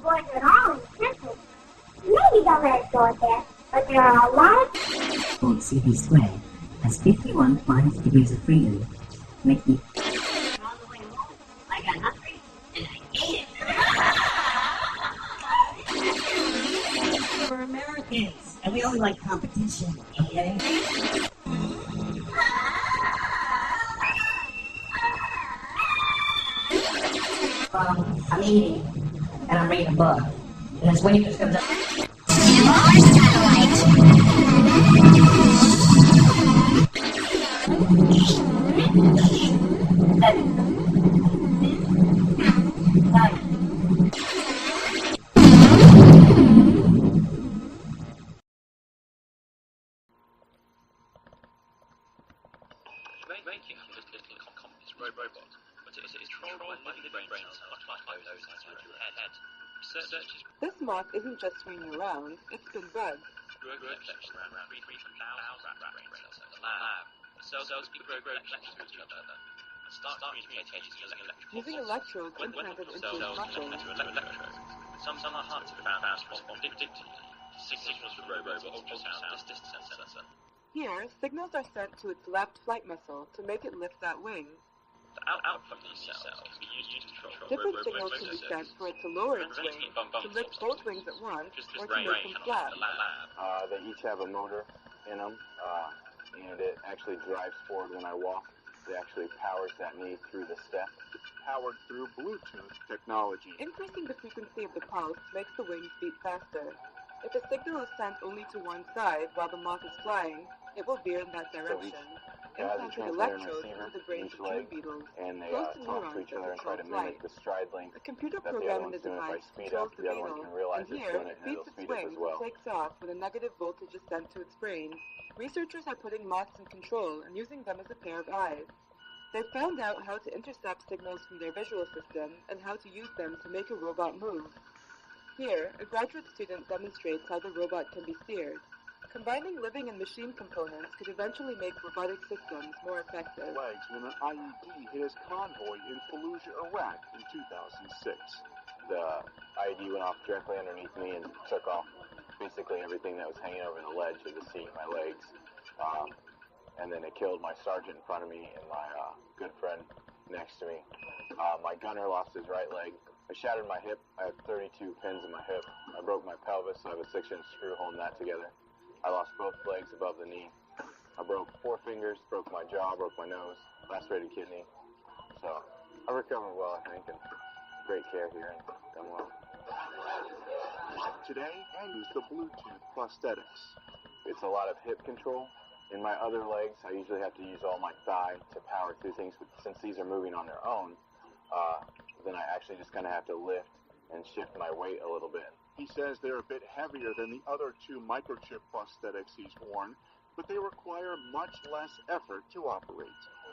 boys at all intensive. Maybe they'll let it go at that, but there are a lot of... CB squared has 51 5 degrees of freedom, making... On the way home, I got hungry, and I ate it. We're Americans, and we don't like competition, okay? I'm eating, and I'm reading a book, and this wave just comes up. Making this robot, but it is controlled by the brain cells like those inside your head. Researchers... This moth isn't just swinging around, it's been bugged. Grow collections around 3,000 brain cells in the lab. The cells grow collections with each other and start communicating using electrodes implanted into his muscles. Some are hard to found out to respond predictably. Signals from robots or ultrasound distance sensor. Here, signals are sent to its left flight muscle to make it lift that wing. The output from these cells can be used to control different signals can be sent for it to lower its wing, to lift both wings at once, or to make them flat. They each have a motor in them, and it actually drives forward when I walk. It actually powers that knee through the step. Powered through Bluetooth technology. Increasing the frequency of the pulse makes the wings beat faster. If a signal is sent only to one side while the moth is flying, it will veer in that direction. Implanting electrodes into the brains of tree beetles, and they close to talk to neurons each other and that try to control mimic flight. the stride length. A computer that the other program in the one's doing. If I device speed controls up, the the other one beetle, can realize and it's here, doing it, and beats it'll its speed up wings as well. and takes off when a negative voltage is sent to its brain. Researchers are putting moths in control and using them as a pair of eyes. They've found out how to intercept signals from their visual system and how to use them to make a robot move. Here, a graduate student demonstrates how the robot can be steered. Combining living and machine components could eventually make robotic systems more effective. Legs when an IED hit his convoy in Fallujah, Iraq in 2006. The IED went off directly underneath me and took off basically everything that was hanging over the ledge of the seat, my legs. And then it killed my sergeant in front of me and my good friend next to me. My gunner lost his right leg. I shattered my hip. I had 32 pins in my hip. I broke my pelvis, so I have a 6-inch screw holding that together. I lost both legs above the knee. I broke 4 fingers, broke my jaw, broke my nose, lacerated kidney. So I recovered well, I think, and great care here and done well. Today, I use the Bluetooth prosthetics. It's a lot of hip control. In my other legs, I usually have to use all my thigh to power through things, but since these are moving on their own, then I actually just kind of have to lift and shift my weight a little bit. He says they're a bit heavier than the other 2 microchip prosthetics he's worn, but they require much less effort to operate.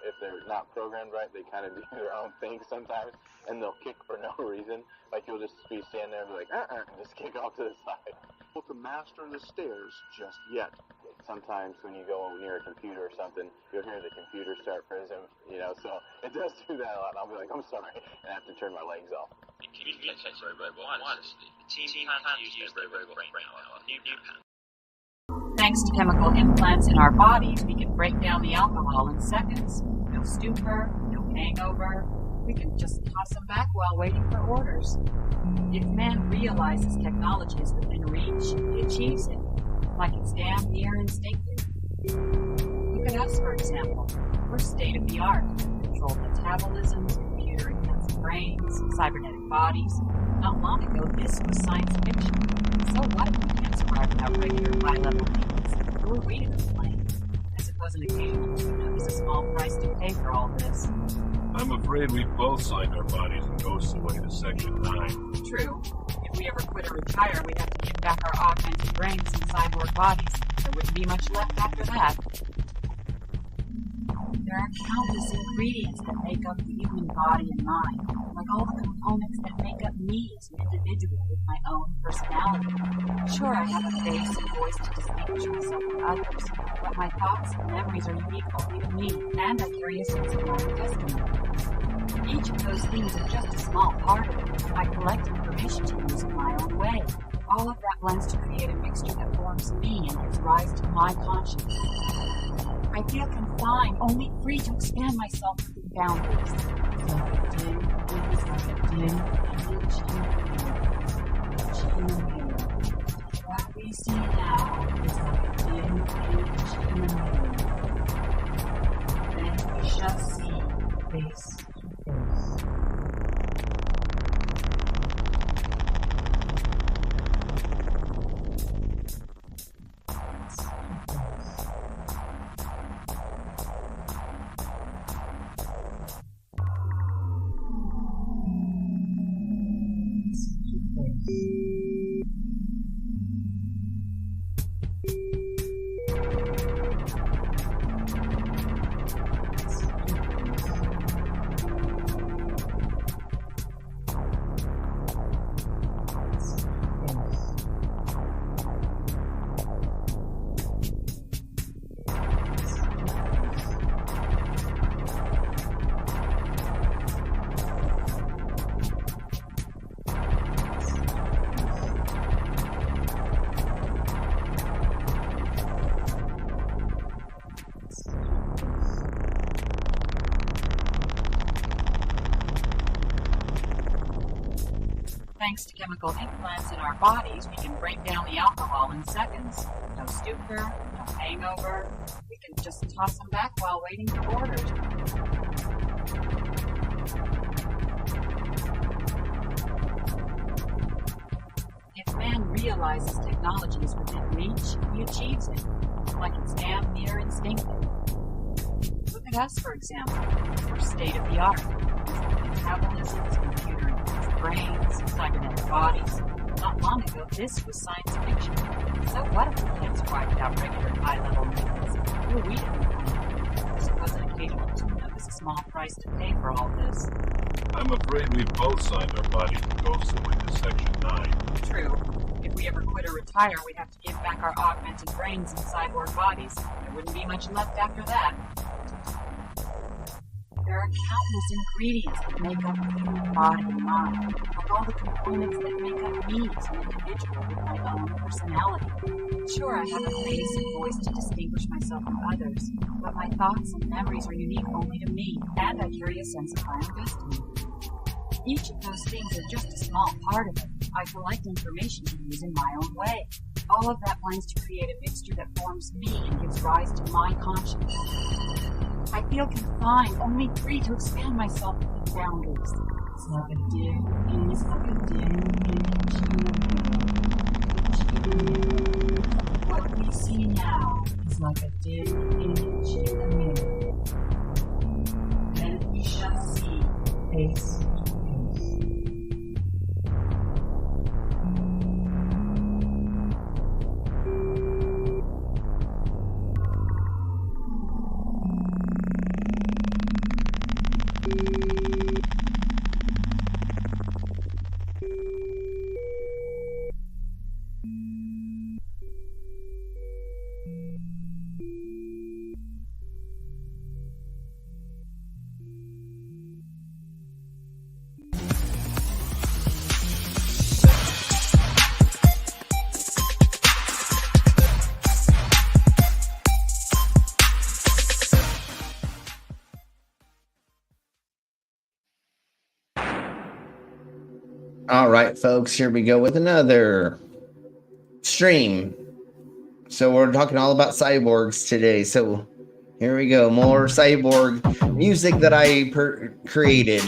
If they're not programmed right, they kind of do their own thing sometimes, and they'll kick for no reason. Like you'll just be standing there and be like, and just kick off to the side. Able to master the stairs just yet. Sometimes when you go near a computer or something, you'll hear the computer start prism, so it does do that a lot. And I'll be like, I'm sorry, and I have to turn my legs off. In communicating robot wirelessly, the team plans to use their robot brain power on new pan. Thanks to chemical implants in our bodies, we can break down the alcohol in seconds. No stupor, no hangover. We can just toss them back while waiting for orders. If man realizes technology is within reach, he achieves it, like it's damn near instinctive. Look at us, for example. We're state-of-the-art. Controlled metabolisms, computer-enhanced brains, cybernetic bodies. Not long ago, this was science fiction. So what if we can't survive without regular high-level needs? Who are we to complain? I suppose an occasional tune-up is a small price to pay for all this. I'm afraid we both signed our bodies and ghosts away to Section 9. True. If we ever quit or retire, we'd have to give back our augmented brains and cyborg bodies. There wouldn't be much left after that. There are countless ingredients that make up the human body and mind, like all the components that make up me as an individual with my own personality. Sure, I have a face and voice to distinguish myself from others, but my thoughts and memories are unique only to me, and I carry a sense of my own destiny. Each of those things are just a small part of it. I collect information to use in my own way. All of that blends to create a mixture that forms me and gives rise to my conscience. I feel confined, only free to expand myself within boundaries. It's like a dim image in the mirror. What we see now is like a dim image in the mirror. Then we shall see face to face. Thanks to chemical implants in our bodies, we can break down the alcohol in seconds. No stupor, no hangover. We can just toss them back while waiting for orders. If man realizes technology is within reach, he achieves it, like it's damn near instinctive. Look at us, for example. We're state-of-the-art. Metabolisms, computer-enhanced brains, cybernetic bodies. Not long ago, this was science fiction. So what if we can't survive without regular high-level maintenance? Who are we to complain? I suppose an occasional tune-up is a small price to pay for all this. I'm afraid we both signed our bodies and ghosts away to Section 9. True. If we ever quit or retire, we'd have to give back our augmented brains and cyborg bodies. There wouldn't be much left after that. There are countless ingredients that make up the human body and mind, like all the components that make up me as an individual with my own personality. Sure, I have a face and voice to distinguish myself from others, but my thoughts and memories are unique only to me, and I carry a sense of my own destiny. Each of those things are just a small part of it. I collect information to use in my own way. All of that blends to create a mixture that forms me and gives rise to my conscience. I feel confined, only free to expand myself within boundaries. It's like a dim image in the mirror. What we see now is like a dim image in the mirror. Then we shall see face to face. All right, folks, here we go with another stream. So we're talking all about cyborgs today. So here we go, more cyborg music that I created.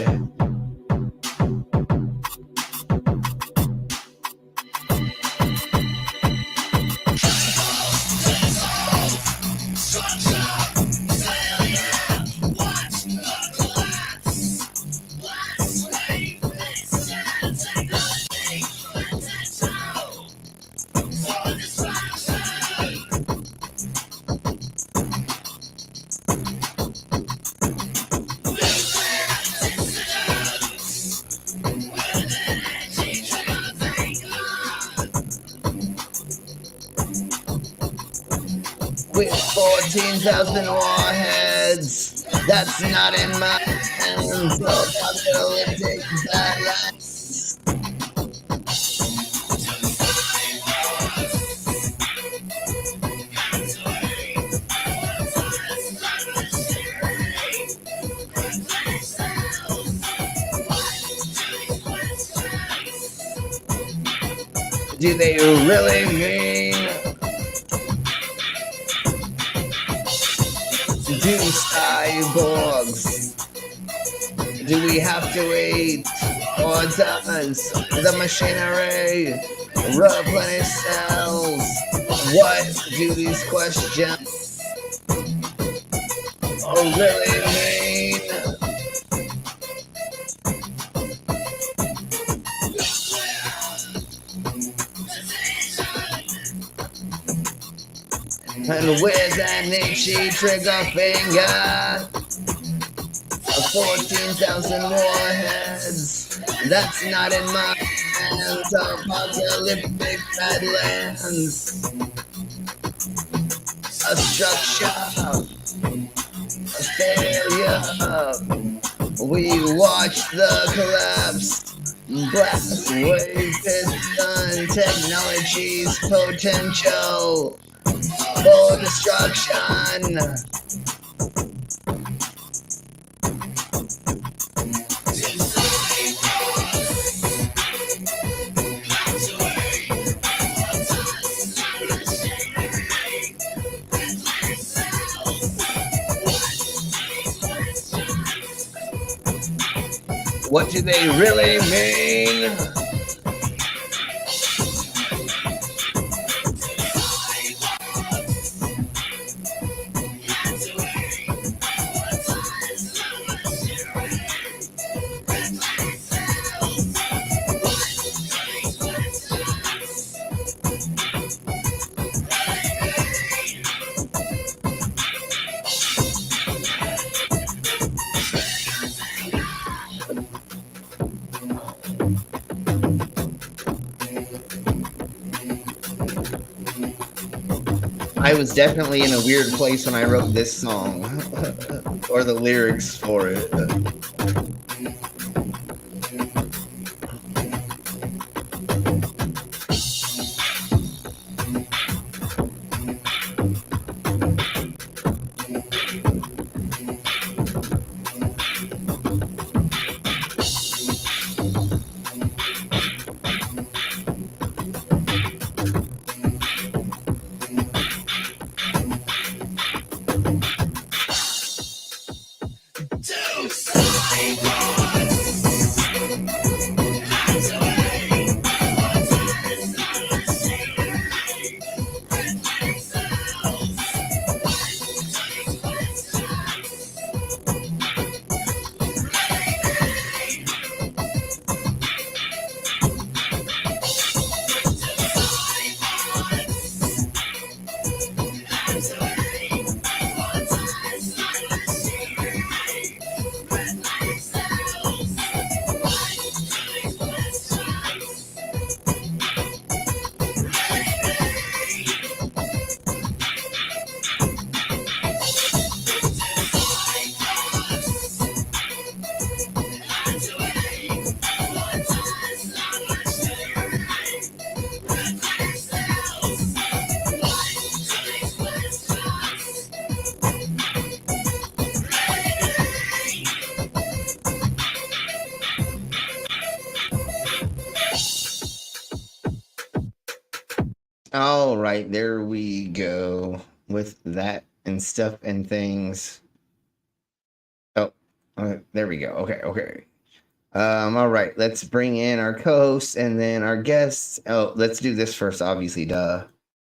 With 14,000 warheads, that's not in my hands. Post-apocalyptic badass. Do they really mean? Do cyborgs? Do we have to wait? Or does the machinery replenish cells? What do these questions really mean? And with an itchy trigger finger, 14,000 warheads. That's not in my hands. Apocalyptic badlands. A structure. A failure. We watch the collapse. Blast wave piston technology's potential for destruction. What do they really mean? I was definitely in a weird place when I wrote this song, or the lyrics for it. All right, there we go with that and stuff and things. Oh, there we go. Okay. All right, let's bring in our co-hosts and then our guests. Oh, let's do this first, obviously, duh.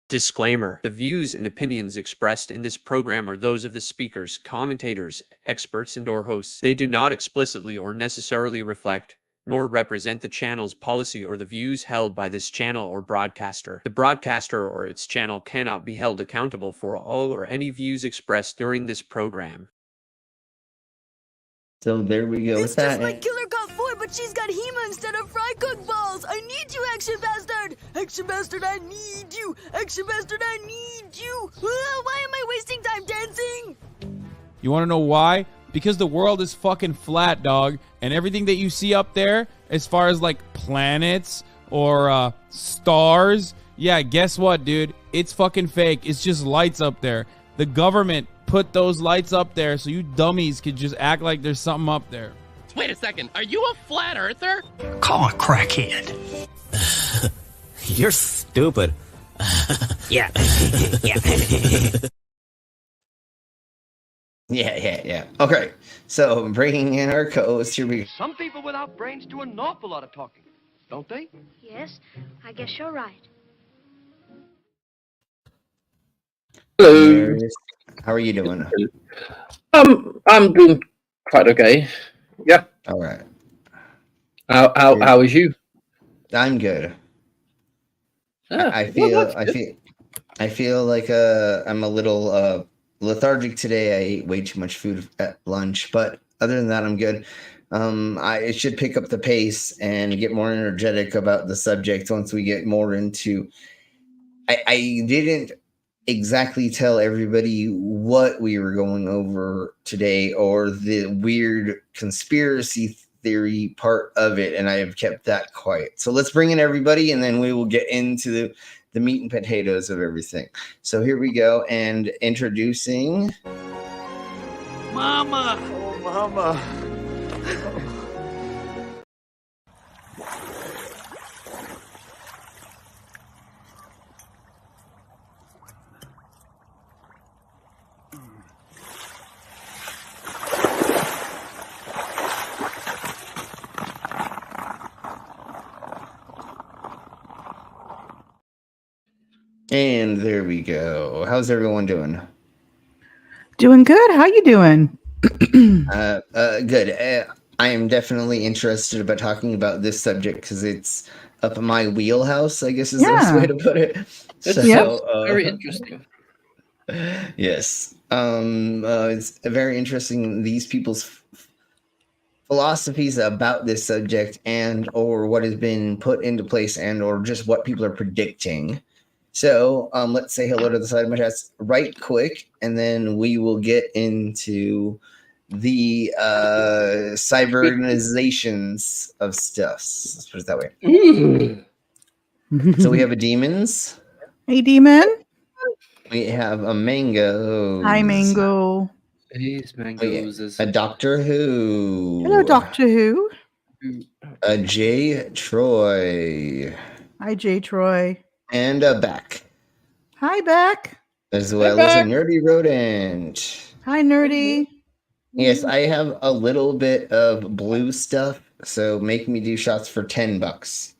Disclaimer: the views and opinions expressed in this program are those of the speakers, commentators, experts, and/or hosts. They do not explicitly or necessarily reflect nor represent the channel's policy or the views held by this channel or broadcaster. The broadcaster or its channel cannot be held accountable for all or any views expressed during this program. So there we go with It's just like Killer got 4, but she's got Hema instead of fry cook balls. I need you, Action Bastard! Action Bastard, I need you! Action Bastard, I need you! Why am I wasting time dancing? You want to know why? because the world is fucking flat, dog. And everything that you see up there, as far as like planets or stars, yeah, guess what, dude? It's fucking fake. It's just lights up there. The government put those lights up there so you dummies could just act like there's something up there. Wait a second, are you a flat earther? Call a crackhead. You're stupid. Yeah. Yeah. Okay, so bringing in our co-host, here we go. Some people without brains do an awful lot of talking, don't they? Yes, I guess you're right. Hello. How are you doing? I'm doing quite okay. Yep. All right. How is you? I'm good. I feel like I'm a little lethargic today. I ate way too much food at lunch, but other than that, I'm good. I should pick up the pace and get more energetic about the subject once we get more into. I didn't exactly tell everybody what we were going over today or the weird conspiracy theory part of it, and I have kept that quiet. So let's bring in everybody, and then we will get into the meat and potatoes of everything. So here we go, and introducing Mama! Oh, Mama. And there we go. How's everyone doing? Doing good. How you doing? Good. I am definitely interested about talking about this subject because it's up my wheelhouse, I guess is the best way to put it. Very interesting. Yes. It's very interesting. These people's philosophies about this subject and or what has been put into place and or just what people are predicting. So let's say hello to the side of my chest right quick, and then we will get into the cyberizations of stuff. Let's put it that way. So we have a demons. Hey, demon. We have a mango. Hi, Mango. These mangoes. A Doctor Who. Hello, Doctor Who. A J. Troy. Hi, J. Troy. And a Beck. Hi, Beck. As well as a Nerdy Rodent. Hi, Nerdy. Yes, I have a little bit of blue stuff, so make me do shots for $10.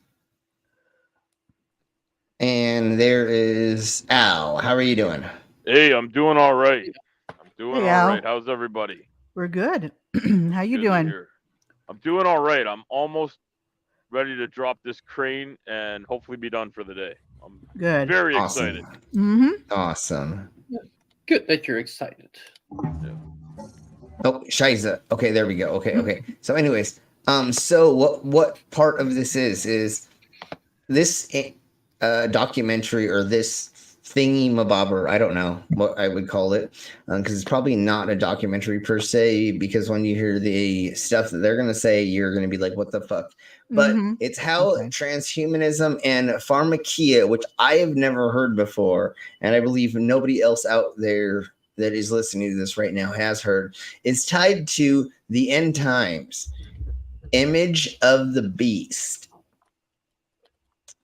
And there is Al. How are you doing? Hey, I'm doing all right. Hey, Al. How's everybody? We're good. How you doing? I'm doing all right. I'm almost ready to drop this crane and hopefully be done for the day. I'm good. Very excited. Mm-hmm. Awesome. Good that you're excited. Oh, Shiza. Okay, there we go. Okay. So anyways, so what part of this is this documentary or this thingy mabobber, I don't know what I would call it, because it's probably not a documentary per se, because when you hear the stuff that they're going to say, you're going to be like, what the fuck? But it's how transhumanism and Pharmakeia, which I have never heard before, and I believe nobody else out there that is listening to this right now has heard, is tied to the end times, image of the beast.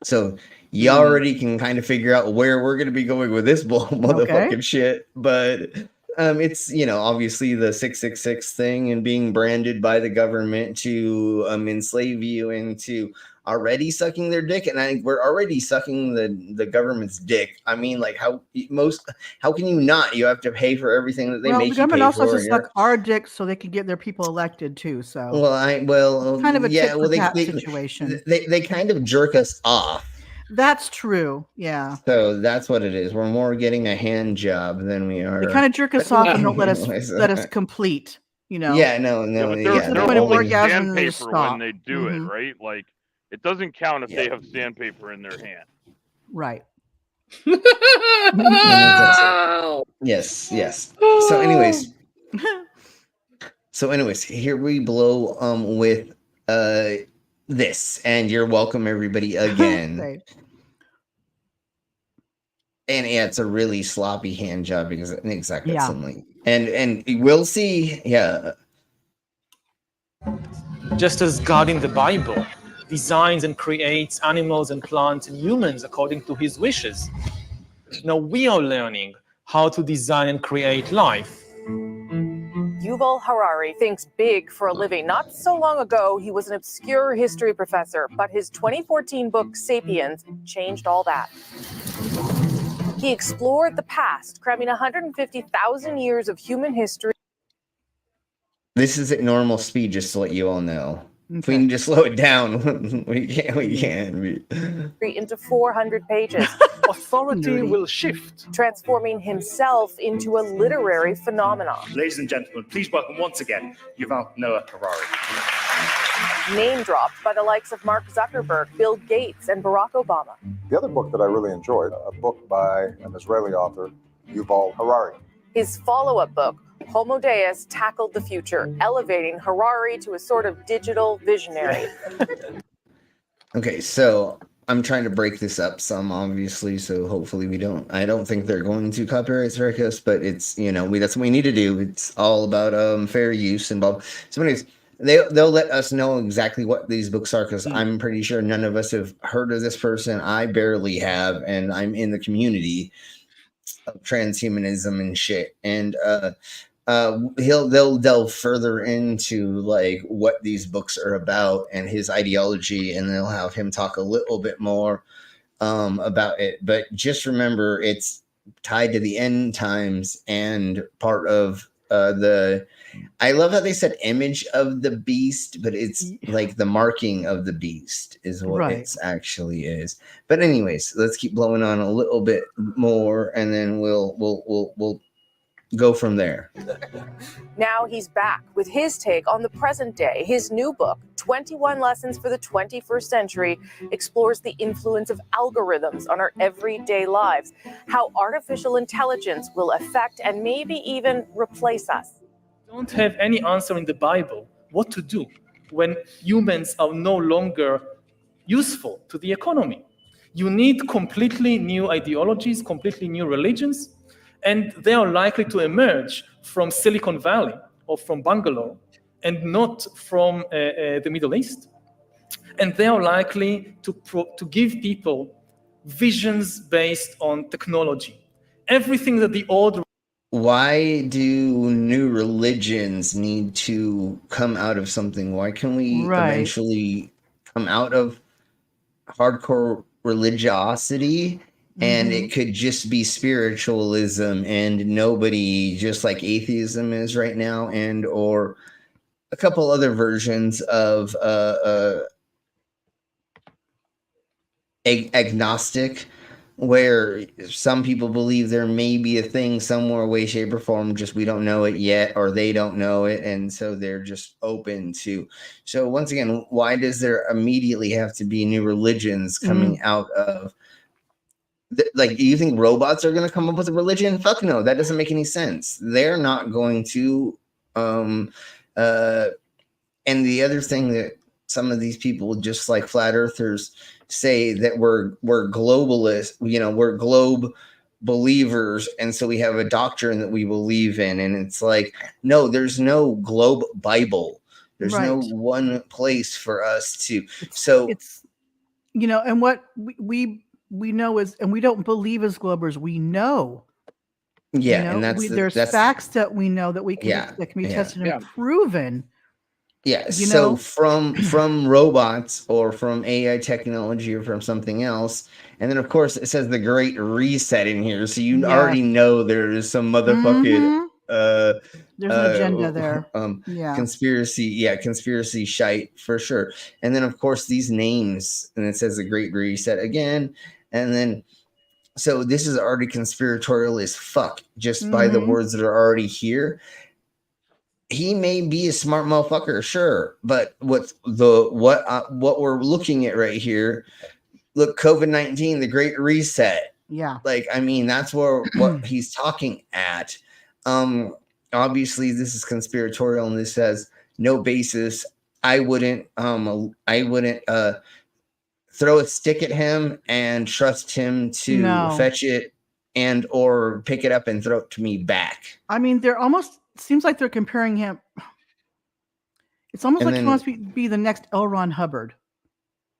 So you already can kind of figure out where we're going to be going with this motherfucking shit. But it's, obviously the 666 thing and being branded by the government to enslave you into already sucking their dick. And I think we're already sucking the government's dick. I mean, like how can you not? You have to pay for everything that they make you pay for. The government also has to suck our dicks so they can get their people elected too. So kind of a tit for tat situation. They kind of jerk us off. That's true. Yeah. So that's what it is. We're more getting a hand job than we are. They kind of jerk us off and don't let us complete. Yeah. No. They're holding sandpaper when they do it, right? Like it doesn't count if they have sandpaper in their hand. Right. Yes. So, anyways, So, anyways, here we blow with this, and you're welcome, everybody, again. Right. And yeah, it's a really sloppy hand job because exactly Yeah. something. And we'll see. Yeah. Just as God in the Bible designs and creates animals and plants and humans according to his wishes, now we are learning how to design and create life. Yuval Harari thinks big for a living. Not so long ago, he was an obscure history professor, but his 2014 book, Sapiens, changed all that. He explored the past, cramming 150,000 years of human history. This is at normal speed, just to let you all know. Okay. If we can just slow it down, we can. Into 400 pages. Authority will shift, transforming himself into a literary phenomenon. Ladies and gentlemen, please welcome once again Yuval Noah Harari. Name dropped by the likes of Mark Zuckerberg, Bill Gates, and Barack Obama. The other book that I really enjoyed, a book by an Israeli author, Yuval Harari. His follow-up book, Homo Deus, tackled the future, elevating Harari to a sort of digital visionary. Okay, so I'm trying to break this up some, obviously, so hopefully we don't. I don't think they're going to copyright strike us, but it's, that's what we need to do. It's all about fair use and blah. So anyways, they'll let us know exactly what these books are, because I'm pretty sure none of us have heard of this person. I barely have, and I'm in the community of transhumanism and shit. And they'll delve further into like what these books are about and his ideology, and they'll have him talk a little bit more about it. But just remember, it's tied to the end times and part of I love how they said image of the beast, but it's like the marking of the beast is what it actually is. But anyways, let's keep blowing on a little bit more, and then we'll go from there. Now he's back with his take on the present day. His new book, 21 Lessons for the 21st Century, explores the influence of algorithms on our everyday lives, how artificial intelligence will affect and maybe even replace us. Don't have any answer in the Bible what to do when humans are no longer useful to the economy. You need completely new ideologies, completely new religions, and they are likely to emerge from Silicon Valley or from Bangalore and not from the Middle East. And they are likely to give people visions based on technology. Everything that the old... Why do new religions need to come out of something? Why can we eventually come out of hardcore religiosity? And it could just be spiritualism, and nobody, just like atheism is right now, and or a couple other versions of agnostic, where some people believe there may be a thing somewhere, way, shape, or form, just we don't know it yet, or they don't know it, and so they're just open to. So once again, why does there immediately have to be new religions coming out of? Like, do you think robots are going to come up with a religion? Fuck no, that doesn't make any sense. They're not going to. And the other thing that some of these people, just like flat earthers, say that we're globalists, we're globe believers, and so we have a doctrine that we believe in, and it's like, no, there's no globe Bible. There's no one place for us to. So it's and what we know is, and we don't believe as Globers, we know. And there's facts that we know that we can that can be tested and proven. So from robots or from AI technology or from something else, and then of course it says the Great Reset in here, so you already know there is some motherfucking there's an agenda there. Conspiracy shite for sure. And then of course these names, and it says the Great Reset again, and then so this is already conspiratorial as fuck just by the words that are already here. He may be a smart motherfucker, sure, but what we're looking at right here, look, COVID-19, the Great Reset. Yeah. Like, I mean, that's what he's talking at. obviously this is conspiratorial and this has no basis. I wouldn't throw a stick at him and trust him to fetch it and or pick it up and throw it to me back. I mean, they're almost seems like they're comparing him. It's almost like he wants to be the next L. Ron Hubbard.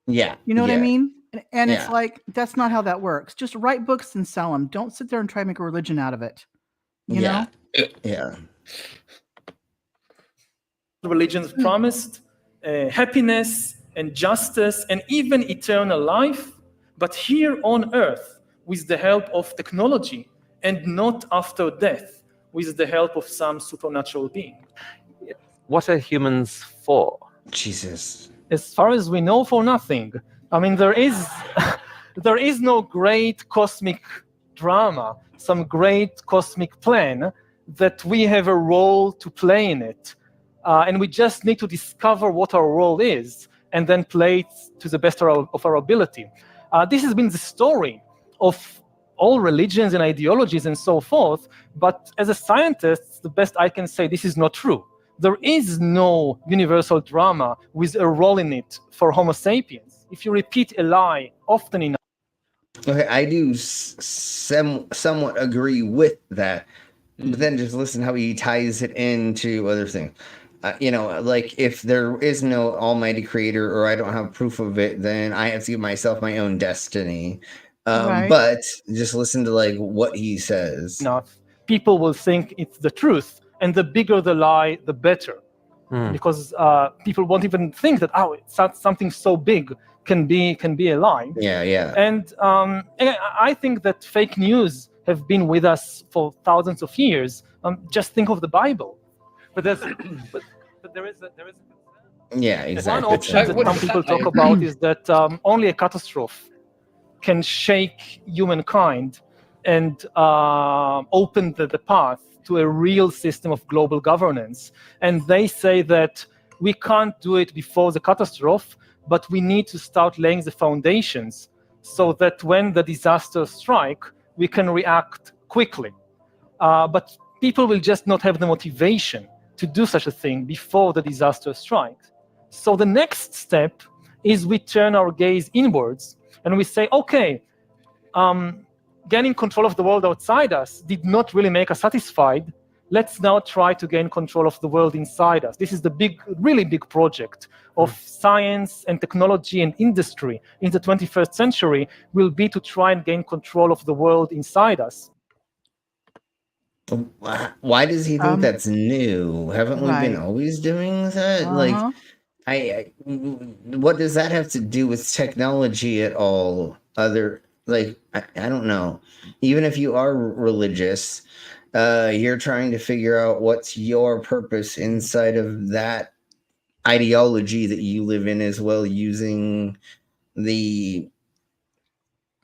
Yeah. You know what I mean? And it's like, that's not how that works. Just write books and sell them. Don't sit there and try to make a religion out of it. You know? Yeah. Religions promised happiness and justice and even eternal life, but here on earth with the help of technology and not after death with the help of some supernatural being. What are humans for? Jesus. As far as we know, for nothing. I mean, there is no great cosmic drama, some great cosmic plan that we have a role to play in it. And we just need to discover what our role is and then play it to the best of our ability. This has been the story of all religions and ideologies and so forth, but as a scientist, the best I can say, this is not true. There is no universal drama with a role in it for Homo sapiens. If you repeat a lie often enough. Okay, I do somewhat agree with that, but then just listen how he ties it into other things. Like if there is no almighty creator or I don't have proof of it, then I have to give myself my own destiny. Right. But just listen to like what he says. Enough, people will think it's the truth, and the bigger the lie, the better. Because people won't even think that it's not something so big can be a lie. Yeah. And I think that fake news have been with us for thousands of years. Just think of the Bible. But there is a yeah, exactly. One option that some people talk about is that only a catastrophe can shake humankind and open the path to a real system of global governance. And they say that we can't do it before the catastrophe, but we need to start laying the foundations so that when the disasters strike, we can react quickly. But people will just not have the motivation to do such a thing before the disaster strikes. So the next step is we turn our gaze inwards and we say, okay, gaining control of the world outside us did not really make us satisfied. Let's now try to gain control of the world inside us. This is the really big project of science and technology and industry in the 21st century will be to try and gain control of the world inside us. Why does he think that's new? Haven't we been always doing that? Like, what does that have to do with technology at all? I don't know. Even if you are religious, you're trying to figure out what's your purpose inside of that ideology that you live in as well, using the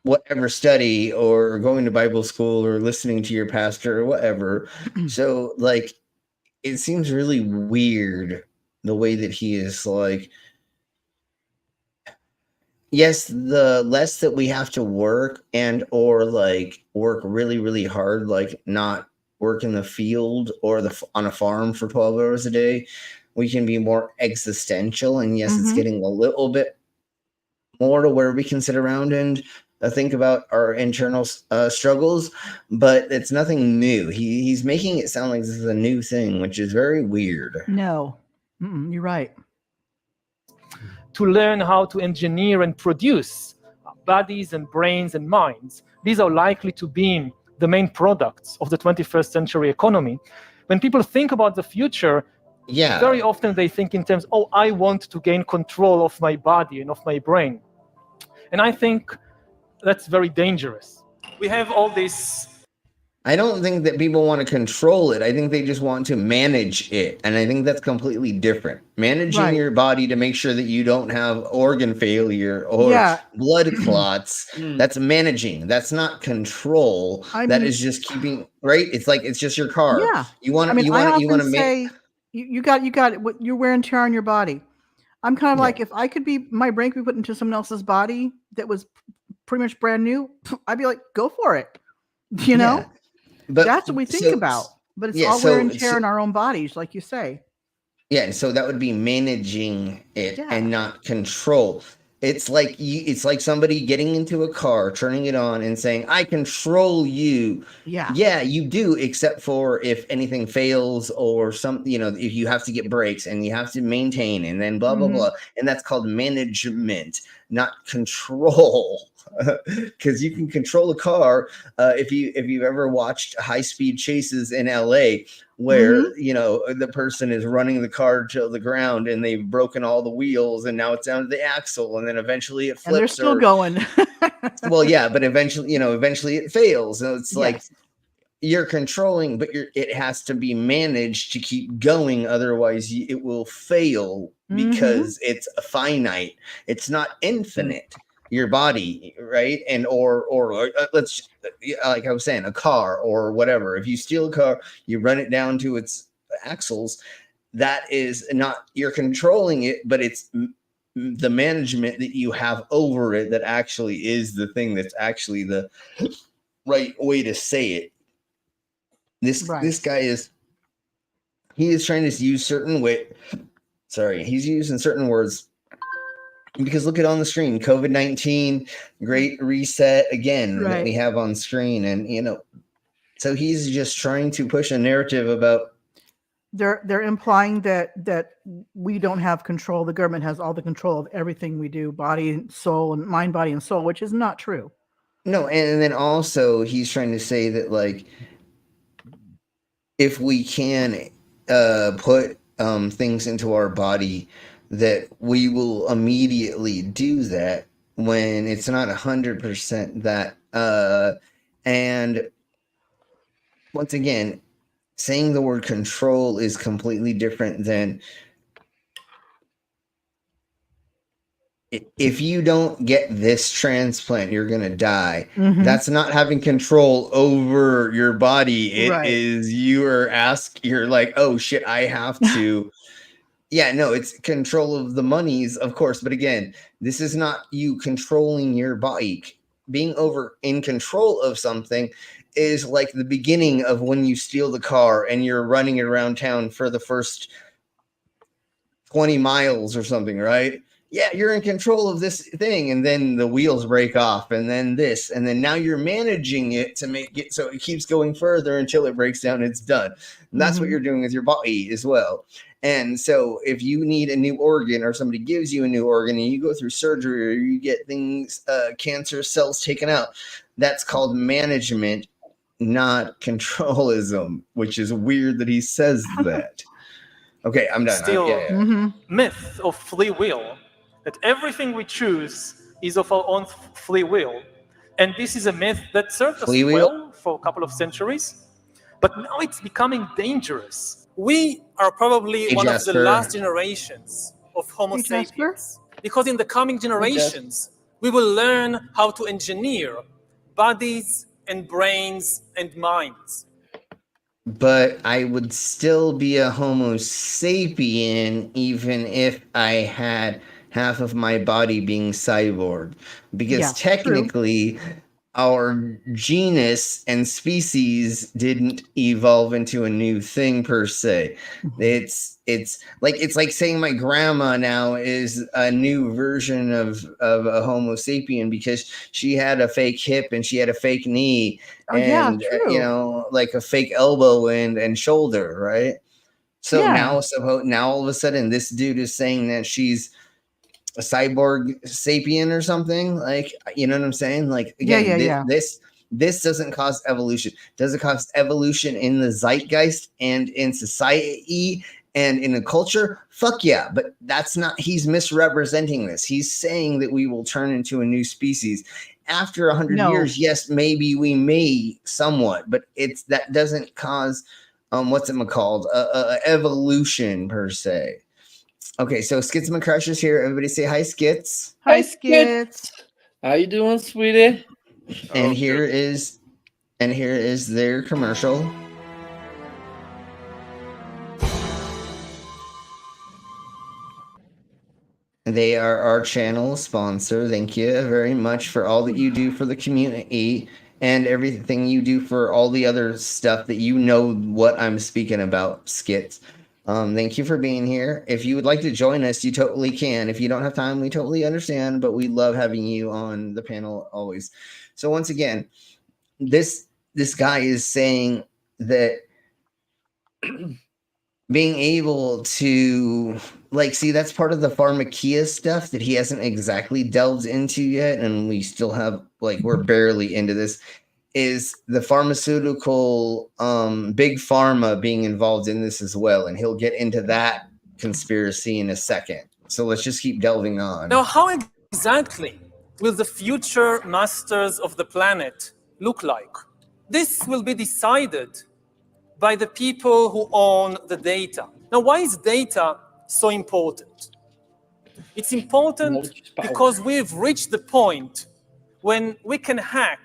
whatever study or going to Bible school or listening to your pastor or whatever. So like, it seems really weird the way that he is like, yes, the less that we have to work and or like work really, really hard, like not work in the field or on a farm for 12 hours a day, we can be more existential. And yes, it's getting a little bit more to where we can sit around and think about our internal struggles, but it's nothing new. He's making it sound like this is a new thing, which is very weird. No, you're right. To learn how to engineer and produce bodies and brains and minds. These are likely to be the main products of the 21st century economy. When people think about the future, very often they think in terms, I want to gain control of my body and of my brain. And I think that's very dangerous. We have all this. I don't think that people want to control it. I think they just want to manage it. And I think that's completely different. Managing your body to make sure that you don't have organ failure or blood clots. That's managing. That's not control. That is just keeping, right? It's like, it's just your car. Yeah. You want to make. You got what you're wear and tear on your body. I'm kind of like, if I could be, my brain could be put into someone else's body that was pretty much brand new, I'd be like, go for it. You know? But that's what we think about. But it's Yeah, all wear and so tear in our own bodies, like you say. yeah, so that would be managing it Yeah. and not control. It's like somebody getting into a car, turning it on, and saying, "I control you." Yeah. Yeah, you do, except for if anything fails or if you have to get brakes and you have to maintain and then blah blah Mhm. blah, and that's called management, not control. Because you can control a car. If you've ever watched high speed chases in LA, where the person is running the car to the ground and they've broken all the wheels and now it's down to the axle and then eventually it flips. And they're still going. Well, yeah, but eventually it fails. So it's like Yes. you're controlling, but it has to be managed to keep going. Otherwise, it will fail because it's finite. It's not infinite. Your body, right? And or let's, like I was saying, a car or whatever. If you steal a car, you run it down to its axles. That is not, you're controlling it, but it's the management that you have over it that actually is the thing that's actually the right way to say it. This guy is trying to use he's using certain words because look at on the screen, COVID-19, Great Reset again that we have on screen, and so he's just trying to push a narrative about. They're implying that we don't have control. The government has all the control of everything we do, body and soul, and mind, body, and soul, which is not true. No, and then also he's trying to say that like if we can put things into our body, that we will immediately do that when it's not 100% that. And once again, saying the word control is completely different than if you don't get this transplant, you're going to die. That's not having control over your body. It is you're like, oh shit, I have to. Yeah, no, it's control of the monies, of course. But again, this is not you controlling your body. Being in control of something is like the beginning of when you steal the car and you're running it around town for the first 20 miles or something, right? Yeah, you're in control of this thing, and then the wheels break off, and then this, and then now you're managing it to make it so it keeps going further until it breaks down, it's done. And that's what you're doing with your body as well. And so if you need a new organ or somebody gives you a new organ and you go through surgery or you get things, cancer cells taken out, that's called management, not controlism, which is weird that he says that. Okay, I'm done. Still, myth of free will, that everything we choose is of our own free will. And this is a myth that served us well for a couple of centuries, but now it's becoming dangerous. We are probably one of the last generations of Homo sapiens, because in the coming generations, we will learn how to engineer bodies and brains and minds. But I would still be a Homo sapien even if I had half of my body being cyborg. Because technically, our genus and species didn't evolve into a new thing per se. It's like saying my grandma now is a new version of a Homo sapien because she had a fake hip and she had a fake knee and like a fake elbow and shoulder, right? So now all of a sudden this dude is saying that she's a cyborg sapien or something, like, you know what I'm saying? Like, again, this doesn't cause evolution. Does it cause evolution in the zeitgeist and in society and in the culture? Fuck yeah. But that's not, he's misrepresenting this. He's saying that we will turn into a new species after 100 years. Yes, maybe we may somewhat, but that doesn't cause what's it called, evolution per se. Okay, so Skits and Crush is here. Everybody say hi, Skits. Hi, Skits. How you doing, sweetie? And here is their commercial. They are our channel sponsor. Thank you very much for all that you do for the community. and everything you do for all the other stuff that you know what I'm speaking about, Skits. Thank you for being here. If you would like to join us, you totally can. If you don't have time, we totally understand, but we love having you on the panel always. So once again, this guy is saying that being able to see, that's part of the Pharmakeia stuff that he hasn't exactly delved into yet, and we still have we're barely into this, is the pharmaceutical big pharma being involved in this as well, and he'll get into that conspiracy in a second. So let's just keep delving on. Now, how exactly will the future masters of the planet look like? This will be decided by the people who own the data. Now, why is data so important? It's important because we've reached the point when we can hack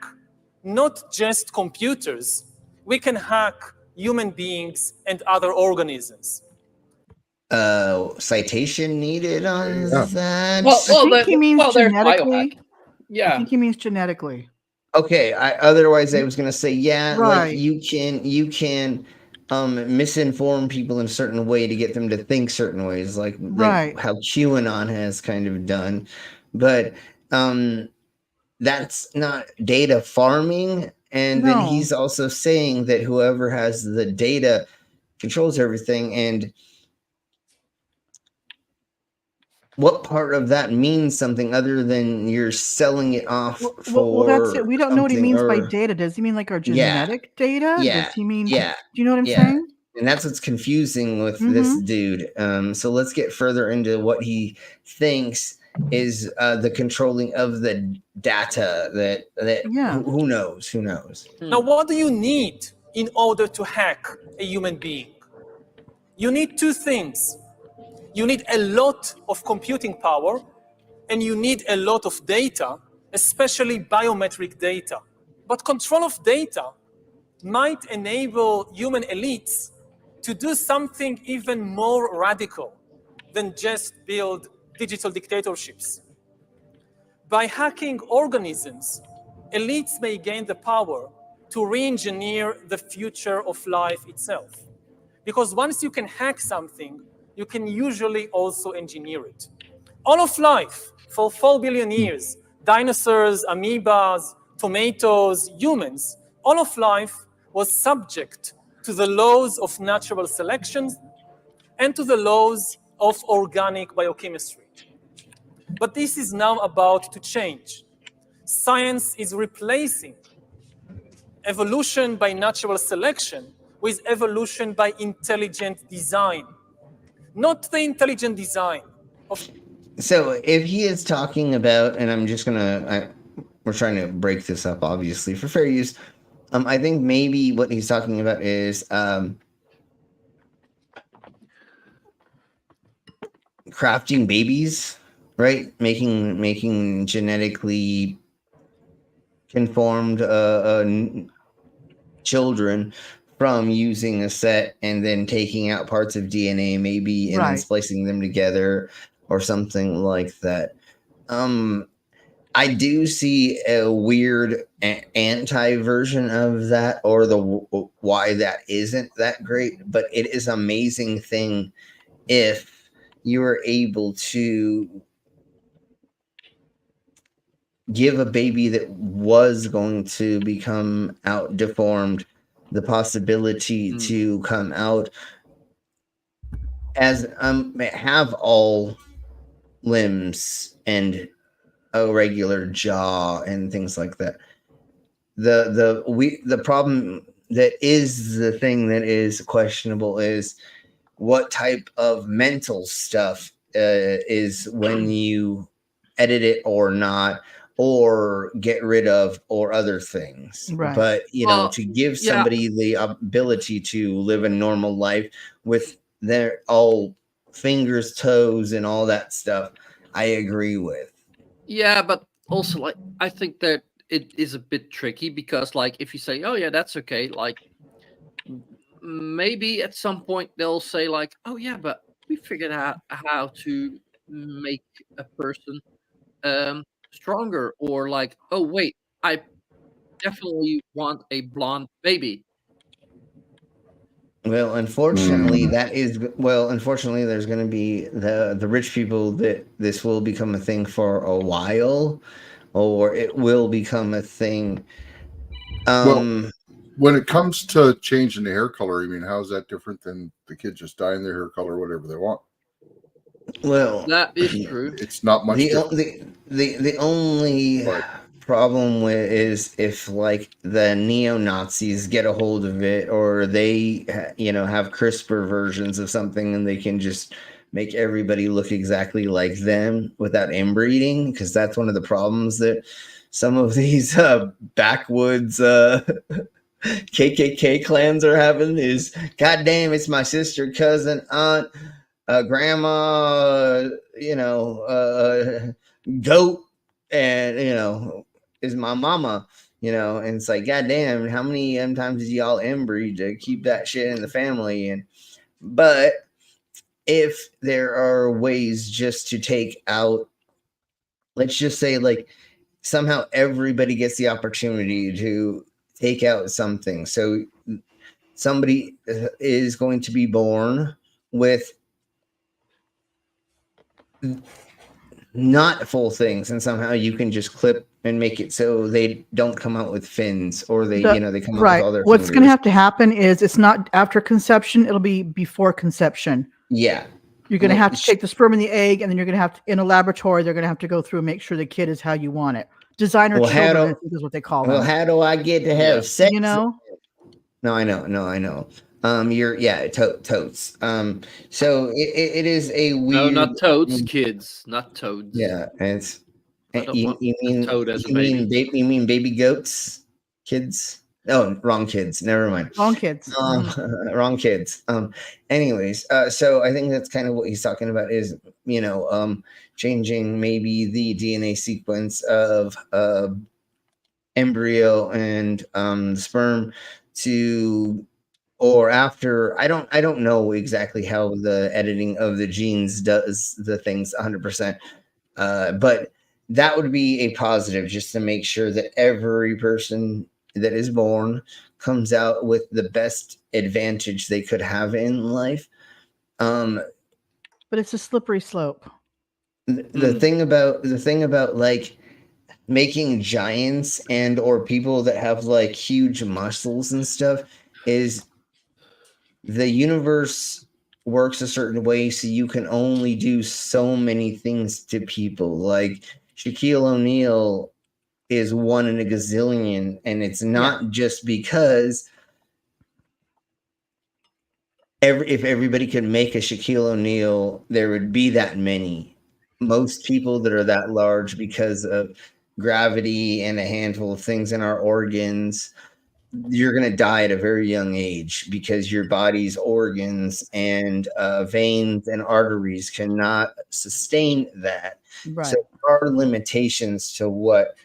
not just computers, we can hack human beings and other organisms. Citation needed on that? I think he means there's genetically. Yeah. I think he means genetically. Okay, otherwise I was going to say, Right. you can misinform people in a certain way to get them to think certain ways, like how QAnon has kind of done. But that's not data farming. And then he's also saying that whoever has the data controls everything. And what part of that means something other than you're selling it off for? Well, that's it. We don't know what he means by data. Does he mean like our genetic data? Yeah. Does he mean? Yeah. Do you know what I'm saying? And that's what's confusing with this dude. So let's get further into what he thinks is the controlling of the data. Who knows? Who knows? Now, what do you need in order to hack a human being? You need two things. You need a lot of computing power, and you need a lot of data, especially biometric data. But control of data might enable human elites to do something even more radical than just build digital dictatorships. By hacking organisms, elites may gain the power to re-engineer the future of life itself. Because once you can hack something, you can usually also engineer it. All of life, for 4 billion years, dinosaurs, amoebas, tomatoes, humans, all of life was subject to the laws of natural selection and to the laws of organic biochemistry. But this is now about to change. Science is replacing evolution by natural selection with evolution by intelligent design. Not the intelligent design of. So if he is talking about, and I'm just we're trying to break this up, obviously, for fair use. I think maybe what he's talking about is crafting babies, right? Making genetically conformed children from using a set and then taking out parts of DNA, maybe, and then splicing them together or something like that. I do see a weird anti-version of that, or why that isn't that great, but it is an amazing thing if you are able to give a baby that was going to become out deformed the possibility to come out as have all limbs and a regular jaw and things like that. The problem that is the thing that is questionable is what type of mental stuff is when you edit it or not, or get rid of, or other things. Right. But to give somebody the ability to live a normal life with their all fingers, toes, and all that stuff, I agree with. Yeah, but also I think that it is a bit tricky because if you say, oh yeah, that's okay, maybe at some point they'll say oh yeah, but we figured out how to make a person stronger, or oh wait, I definitely want a blonde baby. Well, unfortunately, unfortunately, there's going to be the rich people that this will become a thing for a while, or it will become a thing. Well, when it comes to changing the hair color, I mean, how is that different than the kids just dyeing their hair color whatever they want? Well, that is true. It's not much different. The only problem with is if like the neo-Nazis get a hold of it, or they have CRISPR versions of something and they can just make everybody look exactly like them without inbreeding, because that's one of the problems that some of these backwoods KKK clans are having is, God damn, it's my sister, cousin, aunt, grandma, goat, and is my mama, and it's like, God damn, how many times did y'all inbreed to keep that shit in the family? But if there are ways just to take out, let's just say, like, somehow everybody gets the opportunity to take out something. So somebody is going to be born with not full things, and somehow you can just clip and make it so they don't come out with fins, or they come out with all their What's going to fingers. have to happen is it's not after conception; it'll be before conception. Yeah. You're going to have to take the sperm and the egg, and then you're going to have to, in a laboratory, they're going to have to go through and make sure the kid is how you want it. Designer children, I think is what they call them. Well, how do I get to have sex? No, I know. Totes. So it is a weird. No, not toads, kids, not toads. Yeah, it's. I don't You want mean a toad as a you mean baby goats, kids? Oh, wrong kids. Never mind. Wrong kids. Wrong kids. Anyways, so I think that's kind of what he's talking about is, changing maybe the DNA sequence of embryo and sperm to, or after. I don't know exactly how the editing of the genes does the things 100%. But that would be a positive, just to make sure that every person that is born comes out with the best advantage they could have in life. But it's a slippery slope. The thing about like making giants and or people that have like huge muscles and stuff is the universe works a certain way, so you can only do so many things to people. Like Shaquille O'Neal is 1 in a gazillion, and it's not just because if everybody could make a Shaquille O'Neal, there would be that many. Most people that are that large, because of gravity and a handful of things in our organs, you're going to die at a very young age, because your body's organs and veins and arteries cannot sustain that. Right. So there are limitations to what.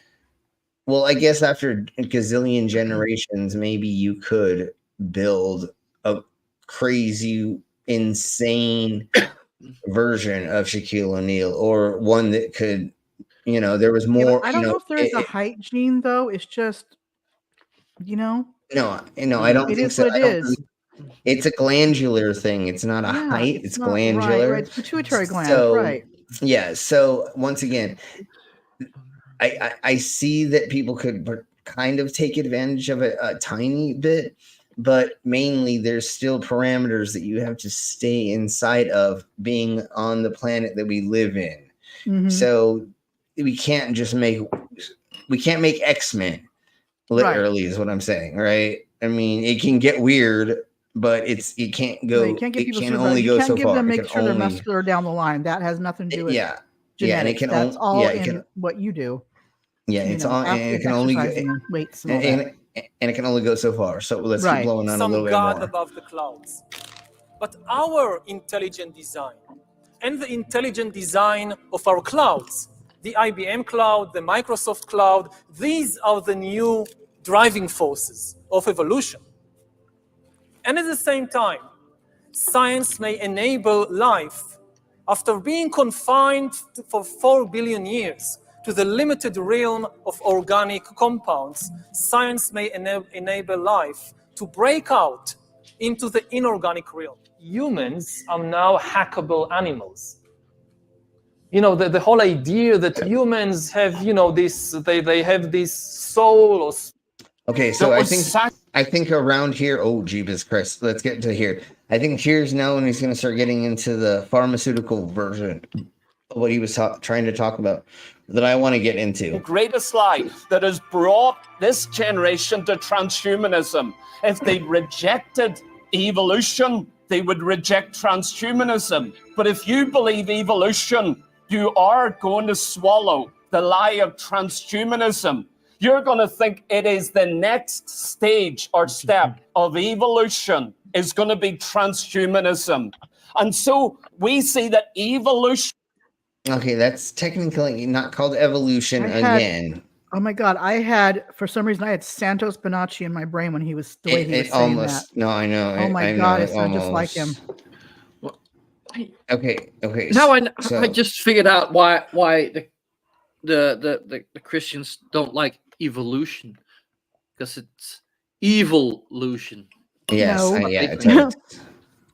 Well, I guess after a gazillion generations, maybe you could build a crazy, insane version of Shaquille O'Neal, or one that could, there was more. I don't know if there is a height gene, though. It's just, No, I don't think so. What it is. It's a glandular thing. It's not a height. It's not, glandular. Right. It's pituitary gland. So, right. Yeah. So once again, I see that people could kind of take advantage of it a tiny bit, but mainly there's still parameters that you have to stay inside of, being on the planet that we live in. Mm-hmm. So we can't make X-Men. Literally is what I'm saying, right? I mean, it can get weird, but it can't go. You can't get people can only go so far. You can't give them, make sure they're muscular down the line. That has nothing to do with genetics. And that's all in what you do. Yeah, it's all, and it can only weights and it can only go so far. So let's keep blowing on a little bit more. Some God above the clouds, but our intelligent design and the intelligent design of our clouds, the IBM cloud, the Microsoft cloud, these are the new driving forces of evolution. And at the same time, science may enable life, after being confined for 4 billion years to the limited realm of organic compounds, science may enable life to break out into the inorganic realm. Humans are now hackable animals. You know, the whole idea that humans have, you know, this, they have this soul or... Okay, so I think around here, oh, Jeebus Christ, let's get to here. I think here's now when he's going to start getting into the pharmaceutical version of what he was trying to talk about that I want to get into. The greatest lie that has brought this generation to transhumanism. If they rejected evolution, they would reject transhumanism. But if you believe evolution, you are going to swallow the lie of transhumanism. You're going to think it is the next stage or step of evolution is going to be transhumanism. And so we see that evolution... Okay, that's technically not called evolution again. Oh my God, for some reason, I had Santos Bonacci in my brain when he was the way he was saying that. No, I know. Oh my God, it sounds just like him. Okay. Now I just figured out why the Christians don't like evolution, because it's evolution. Yes, no.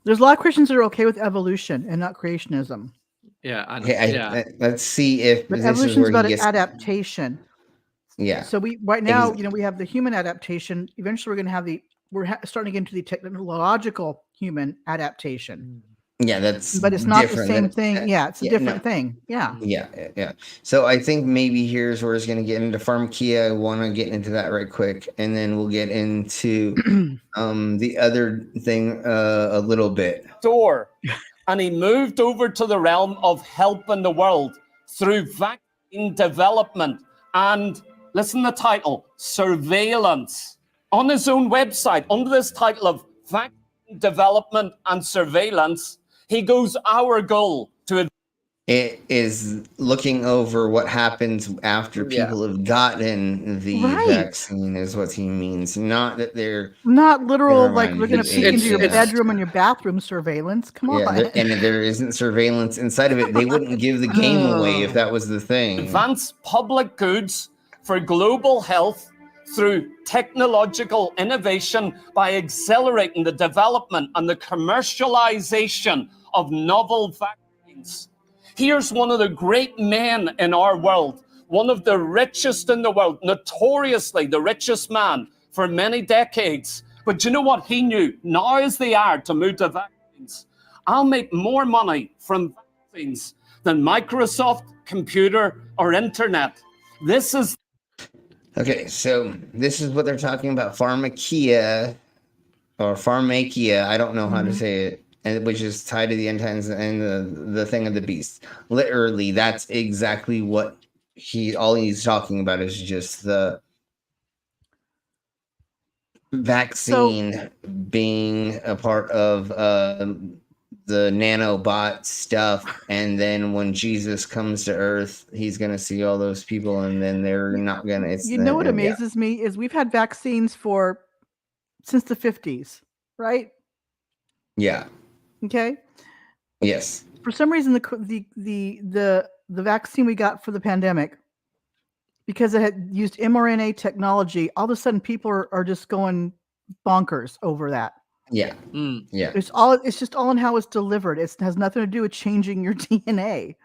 There's a lot of Christians that are okay with evolution and not creationism. Yeah, I know. Let's see if but this evolution is where is about he gets... adaptation. Yeah. So right now, you know, we have the human adaptation. Eventually, we're going to have starting to get into the technological human adaptation. Yeah, that's... But it's not the same thing. Yeah, it's a different thing. Yeah. Yeah. So I think maybe here's where it's going to get into Pharmakeia. I want to get into that right quick, and then we'll get into the other thing a little bit. And he moved over to the realm of helping the world through vaccine development and, listen to the title, surveillance. On his own website, under this title of vaccine development and surveillance, he goes, our goal to... It is looking over what happens after people have gotten the vaccine is what he means. Not that they're... Not literal, like we're going to peek into your bedroom and your bathroom surveillance. Come on. And if there isn't surveillance inside of it, they wouldn't give the game away if that was the thing. Advance public goods for global health through technological innovation by accelerating the development and the commercialization of novel vaccines. Here's one of the great men in our world, one of the richest in the world, notoriously the richest man for many decades. But you know what he knew? Now is the hour to move to vaccines. I'll make more money from vaccines than Microsoft, computer, or internet. This is... Okay, so this is what they're talking about. Pharmakeia, or Pharmakeia, I don't know how to say it. And which is tied to the end times and the thing of the beast. Literally, that's exactly what all he's talking about is just the vaccine being a part of the nanobot stuff. And then when Jesus comes to Earth, he's gonna see all those people, and then they're not gonna. You know what amazes me is we've had vaccines since the 50s, right? Yeah. Okay. Yes. For some reason, the vaccine we got for the pandemic, because it had used mRNA technology, all of a sudden people are just going bonkers over that. Yeah. Yeah. It's just all in how it's delivered. It has nothing to do with changing your DNA.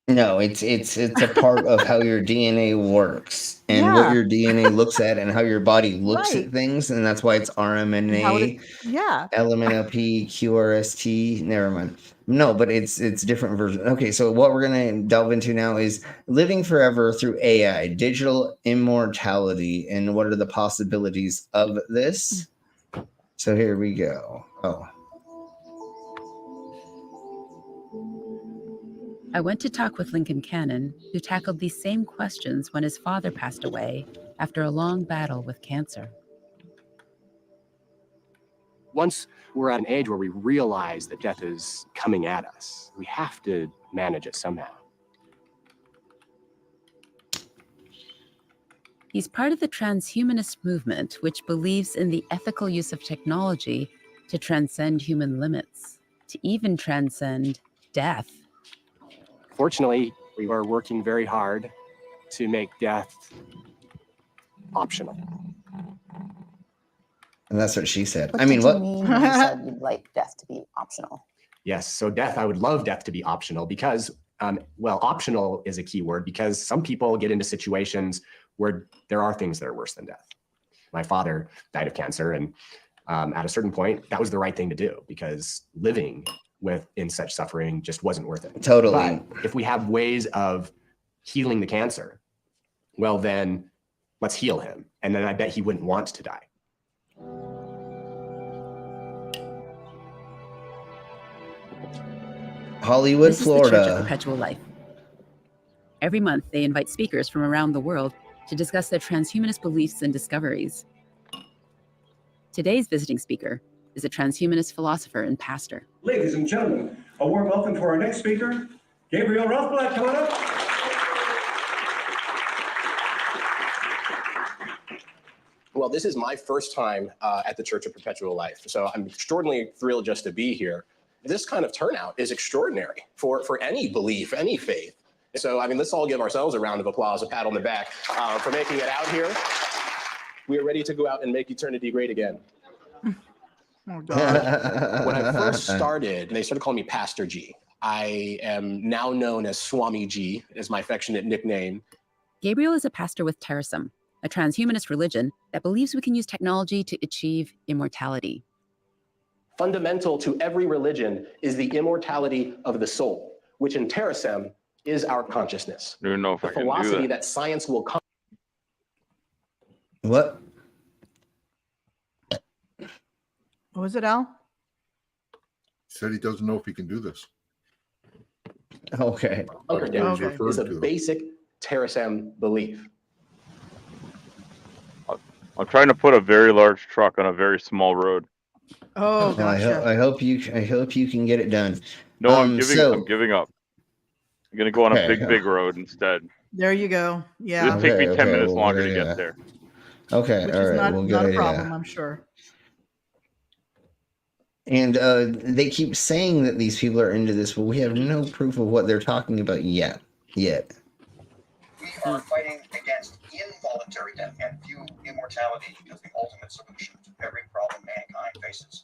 No, it's a part of how your DNA works and what your DNA looks at and how your body looks at things, and that's why it's RMNA, LMNOP, QRST. Never mind. No, but it's different version. Okay, so what we're gonna delve into now is living forever through AI, digital immortality, and what are the possibilities of this? So here we go. I went to talk with Lincoln Cannon, who tackled these same questions when his father passed away after a long battle with cancer. Once we're at an age where we realize that death is coming at us, we have to manage it somehow. He's part of the transhumanist movement, which believes in the ethical use of technology to transcend human limits, to even transcend death. Fortunately, we are working very hard to make death optional. And that's what she said. What I mean, did you what? mean when you said you'd like death to be optional? Yes, so death, I would love death to be optional because, well, optional is a key word because some people get into situations where there are things that are worse than death. My father died of cancer, and at a certain point, that was the right thing to do because living in such suffering just wasn't worth it. Totally. But if we have ways of healing the cancer, well, then let's heal him. And then I bet he wouldn't want to die. Hollywood, This is the Church of Florida. Perpetual Life. Every month, they invite speakers from around the world to discuss their transhumanist beliefs and discoveries. Today's visiting speaker is a transhumanist philosopher and pastor. Ladies and gentlemen, a warm welcome to our next speaker, Gabriel Rothblatt. Come on up. Well, this is my first time at the Church of Perpetual Life, so I'm extraordinarily thrilled just to be here. This kind of turnout is extraordinary for any belief, any faith. So, I mean, let's all give ourselves a round of applause, a pat on the back for making it out here. We are ready to go out and make eternity great again. Oh, God. When I first started, they started calling me Pastor G. I am now known as Swami G, is my affectionate nickname. Gabriel is a pastor with Terasum, a transhumanist religion that believes we can use technology to achieve immortality. Fundamental to every religion is the immortality of the soul, which in Terasem is our consciousness. I don't even know if The I can do philosophy that. that science will come. What? What was it, Al? Said he doesn't know if he can do this. Okay. Understand is a basic Terasem belief. I'm trying to put a very large truck on a very small road. Oh, gotcha. I hope you can get it done. No, I'm giving up. I'm gonna go on a big road instead. There you go. Yeah. It'll take me 10 minutes well, longer to yeah. get there. Okay, Which all is right. not, Well, not good a problem, idea. I'm sure. And they keep saying that these people are into this, but we have no proof of what they're talking about yet. We are fighting against involuntary death and view immortality as the ultimate solution to every problem mankind faces.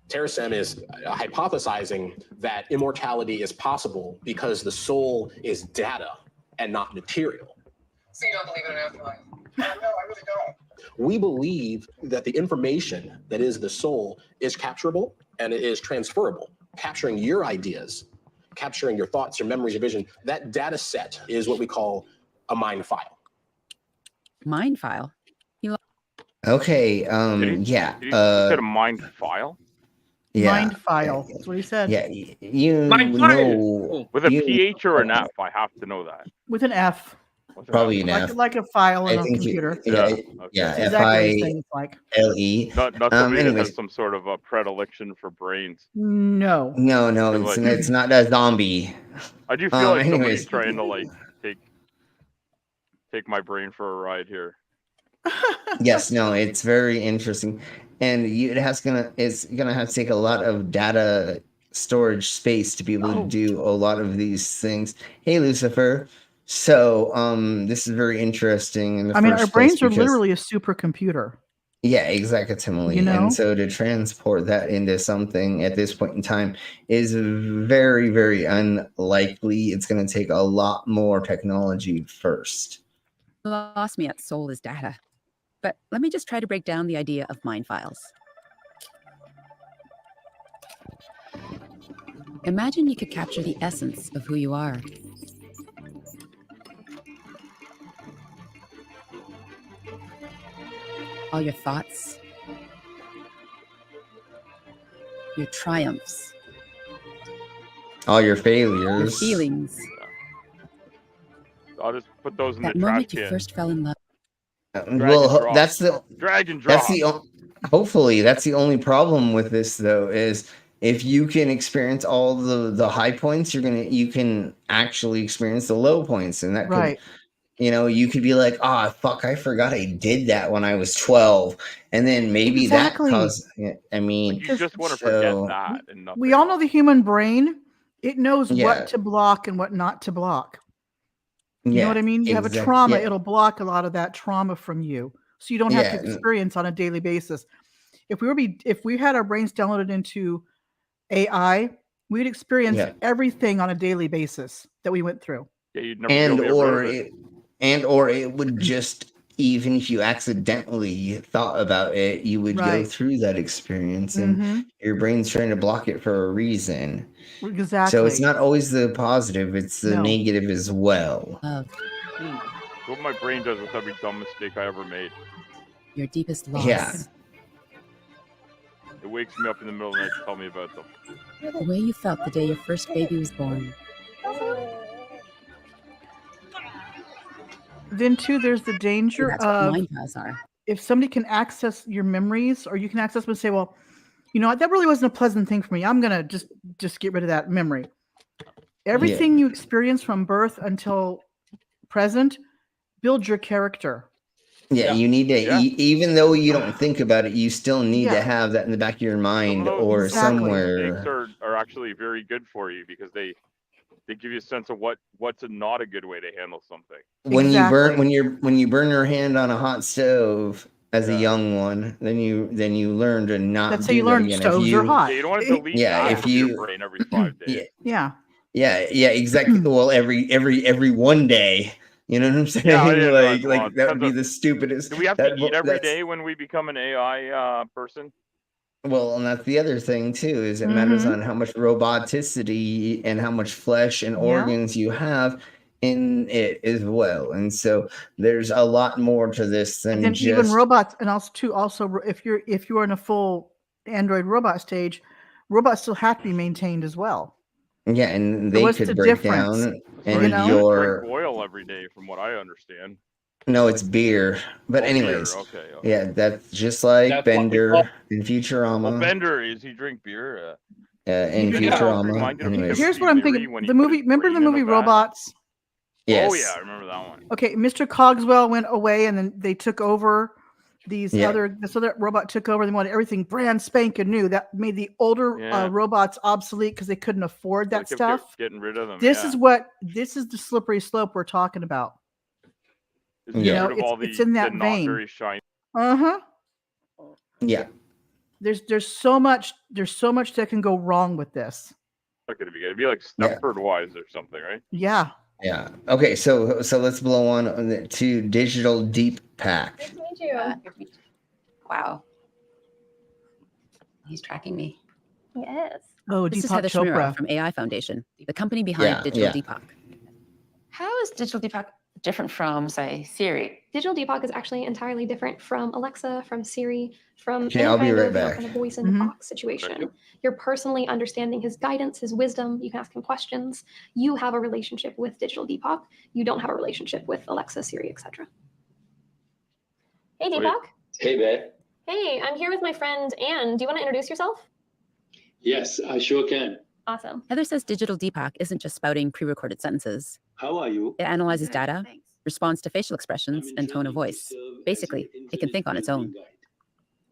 Terasem is hypothesizing that immortality is possible because the soul is data and not material. So you don't believe in an afterlife? No, I really don't. We believe that the information that is the soul is capturable and it is transferable. Capturing your ideas, capturing your thoughts, your memories, your vision, that data set is what we call a mind file. Mind file? Okay. Yeah. You said a mind file? Yeah. Mind file. That's what he said. Yeah. You Mind know. With a PH or an F, I have to know that. With an F. Probably an F. Like a file in I a think computer. Yeah. That's exactly what he's saying it's like. F-I-L-E. Not somebody that anyways. has some sort of a predilection for brains. No. No, Like- it's not a zombie. I do feel like anyways. somebody's trying to like take my brain for a ride here. Yes, no, it's very interesting, and it's gonna have to take a lot of data storage space to be able to do a lot of these things. Hey, Lucifer. So, this is very interesting. In the I mean, first our place brains are because- literally a supercomputer. Yeah, exactly. You know? And so to transport that into something at this point in time is very, very unlikely. It's going to take a lot more technology first. Lost me at soul is data. But let me just try to break down the idea of mind files. Imagine you could capture the essence of who you are. All your thoughts, your triumphs, All your your failures. feelings, I'll just put those in the that trash moment you can. first fell in love. Well, drop. that's the Drag and drop. hopefully that's the only problem with this though is if you can experience all the high points, you can actually experience the low points, and that could, Right. you could be like, ah, fuck, I forgot I did that when I was 12, and then maybe Exactly. that caused. I mean, You just want to so- forget that and nothing. We all know the human brain. It knows Yeah. what to block and what not to block. You know what I mean? You have a trauma, yeah. it'll block a lot of that trauma from you. So you don't have to Yeah, experience on a daily basis. If we had our brains downloaded into AI, we'd experience yeah. everything on a daily basis that we went through. Yeah, you'd never be able to get rid of it. Or it would just, even if you accidentally thought about it, you would go Right. through that experience, and Mhm. your brain's trying to block it for a reason. So it's Exactly. not always the positive, it's the No. negative as well. It's what my brain does with every dumb mistake I ever made. Your deepest loss. Yeah. It wakes me up in the middle of the night to tell me about them. The way you felt the day your first baby was born. Then too, there's the danger That's what of mind files are. if somebody can access your memories, or you can access them and say, well, you know what, that really wasn't a pleasant thing for me. I'm gonna just get rid of that memory. Everything you experience from birth until present builds your character. Yeah, you need to, even though you don't think about it, you still need to have that in the back of your mind or Mistakes somewhere. are actually very good for you because they give you a sense of what's not a good way to handle something. When you burn your hand on a hot stove as a young one, then you learn to not That's how do you that learn again. stoves are hot. Yeah, you don't want to delete Yeah, that if from your you brain every 5 days. Yeah. Yeah, exactly. Well, every one day. You know what I'm saying? Well, that would be the stupidest. Do we have to eat every day when we become an AI person? Well, and that's the other thing too, is it matters on how much roboticity and how much flesh and organs you have in it as well. And so there's a lot more to this than And then just even robots, and also if you're in a full Android robot stage, robots still have to be maintained as well. yeah, and So they what's could the break difference? down So and you your drink oil every day, from what I understand. no, it's beer. But Oh, anyways, beer. Okay. yeah, that's just like That's what we Bender call- in Futurama. Well, Bender, is he drink beer? In You know, Futurama. reminded of Anyways. Here's what I'm thinking. The movie, remember the movie Robots? Yes. Oh yeah, I remember that one. Okay, Mr. Cogswell went away, and then they took over. This other robot took over. They wanted everything brand spanking new. That made the older robots obsolete because they couldn't afford that stuff. Getting rid of them. This is the slippery slope we're talking about. You know, it's in that not vein. very shiny. Yeah. There's so much that can go wrong with this. Not gonna be good. It'd be like Stepford Wives or something, right? Yeah. Yeah. Okay. So let's blow on to digital deep pack. Nice to meet you. Wow. He's tracking me. Yes. Oh, This is Deepak Heather Shmira Chopra. from AI Foundation, the company behind Digital Deepak. How is Digital Deepak different from, say, Siri? Digital Deepak is actually entirely different from Alexa, from Siri, from Okay, any I'll be kind right of back. kind of voice in the box situation. You're personally understanding his guidance, his wisdom. You can ask him questions. You have a relationship with Digital Deepak. You don't have a relationship with Alexa, Siri, etc. Hey, Deepak. Hey there. Hey, I'm here with my friend Anne. Do you want to introduce yourself? Yes, I sure can. Awesome. Heather says Digital Deepak isn't just spouting pre-recorded sentences. How are you? It analyzes data, responds to facial expressions and tone of voice. Basically, it can think on its own.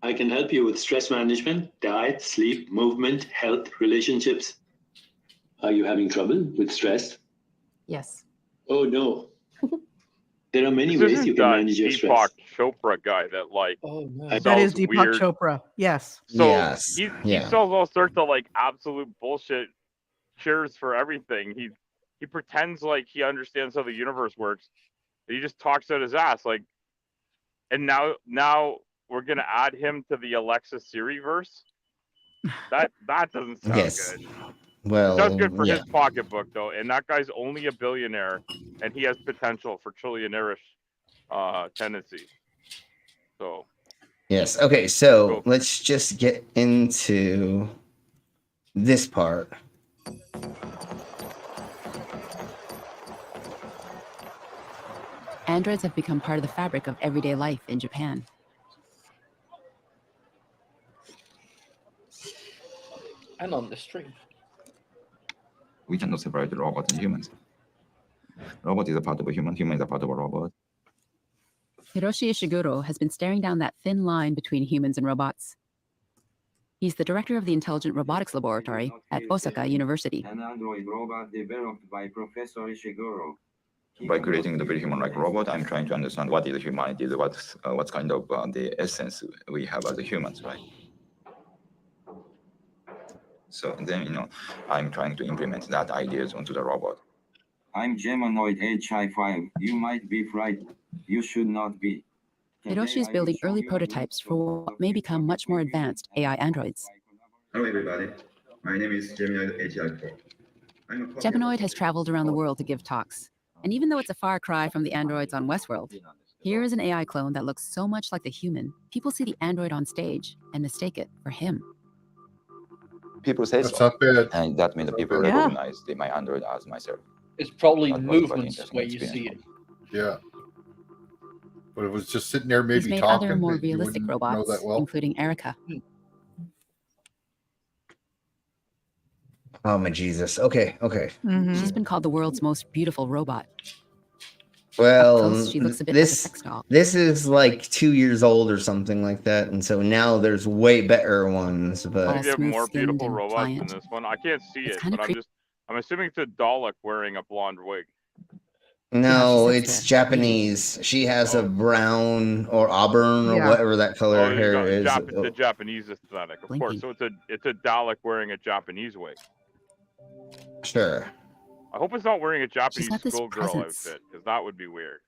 I can help you with stress management, diet, sleep, movement, health, relationships. Are you having trouble with stress? Yes. Oh, no. There are many This ways isn't you can manage your stress. Deepak Chopra guy that like That is sells Deepak weird. Chopra. Yes. So he sells all sorts of like absolute bullshit cures for everything. He pretends like he understands how the universe works. He just talks out his ass like. And now we're gonna add him to the Alexa Siri verse. That doesn't sound good. Well, It sounds good for his pocketbook though, and that guy's only a billionaire, and he has potential for trillionairish tendencies. So. Yes. Okay. So let's just get into this part. Androids have become part of the fabric of everyday life in Japan. And on the stream. We cannot separate robots and humans. Robot is a part of a human, human is a part of a robot. Hiroshi Ishiguro has been staring down that thin line between humans and robots. He's the director of the Intelligent Robotics Laboratory at Osaka University. An android robot developed by Professor Ishiguro. by creating the very human-like robot, I'm trying to understand what is humanity, what's kind of the essence we have as humans, right? So then, I'm trying to implement that ideas onto the robot. I'm Geminoid HI5. You might be frightened. You should not be. Hiroshi is building early prototypes for what may become much more advanced AI androids. Hello, everybody. My name is Geminoid HI4. Geminoid has traveled around the world to give talks. And even though it's a far cry from the androids on Westworld, here is an AI clone that looks so much like the human, people see the android on stage and mistake it for him. People say That's so, not bad. and that means people recognize my android as myself. It's probably That was quite movements interesting where you experience. see it. Yeah. But it was just sitting there He's maybe made talking. other more that you realistic wouldn't know robots, that well. including Erica. Oh my Jesus. Okay. She's been called the world's most beautiful robot. Well, Up close, she looks a bit like a sex doll. this is like 2 years old or something like that, and so now there's way better ones. I But think they have more smooth-skinned beautiful and robots pliant. than this one. I can't see It's it, kinda but I'm assuming it's a Dalek wearing a blonde wig. no, she sits it's there, Japanese. She has a brown or auburn or Yeah. whatever that color Oh, you hair got is. the Japanese aesthetic, of course. So it's a Dalek wearing a Japanese wig. Sure. I hope it's not wearing a Japanese got this schoolgirl presence. outfit, because that would be weird.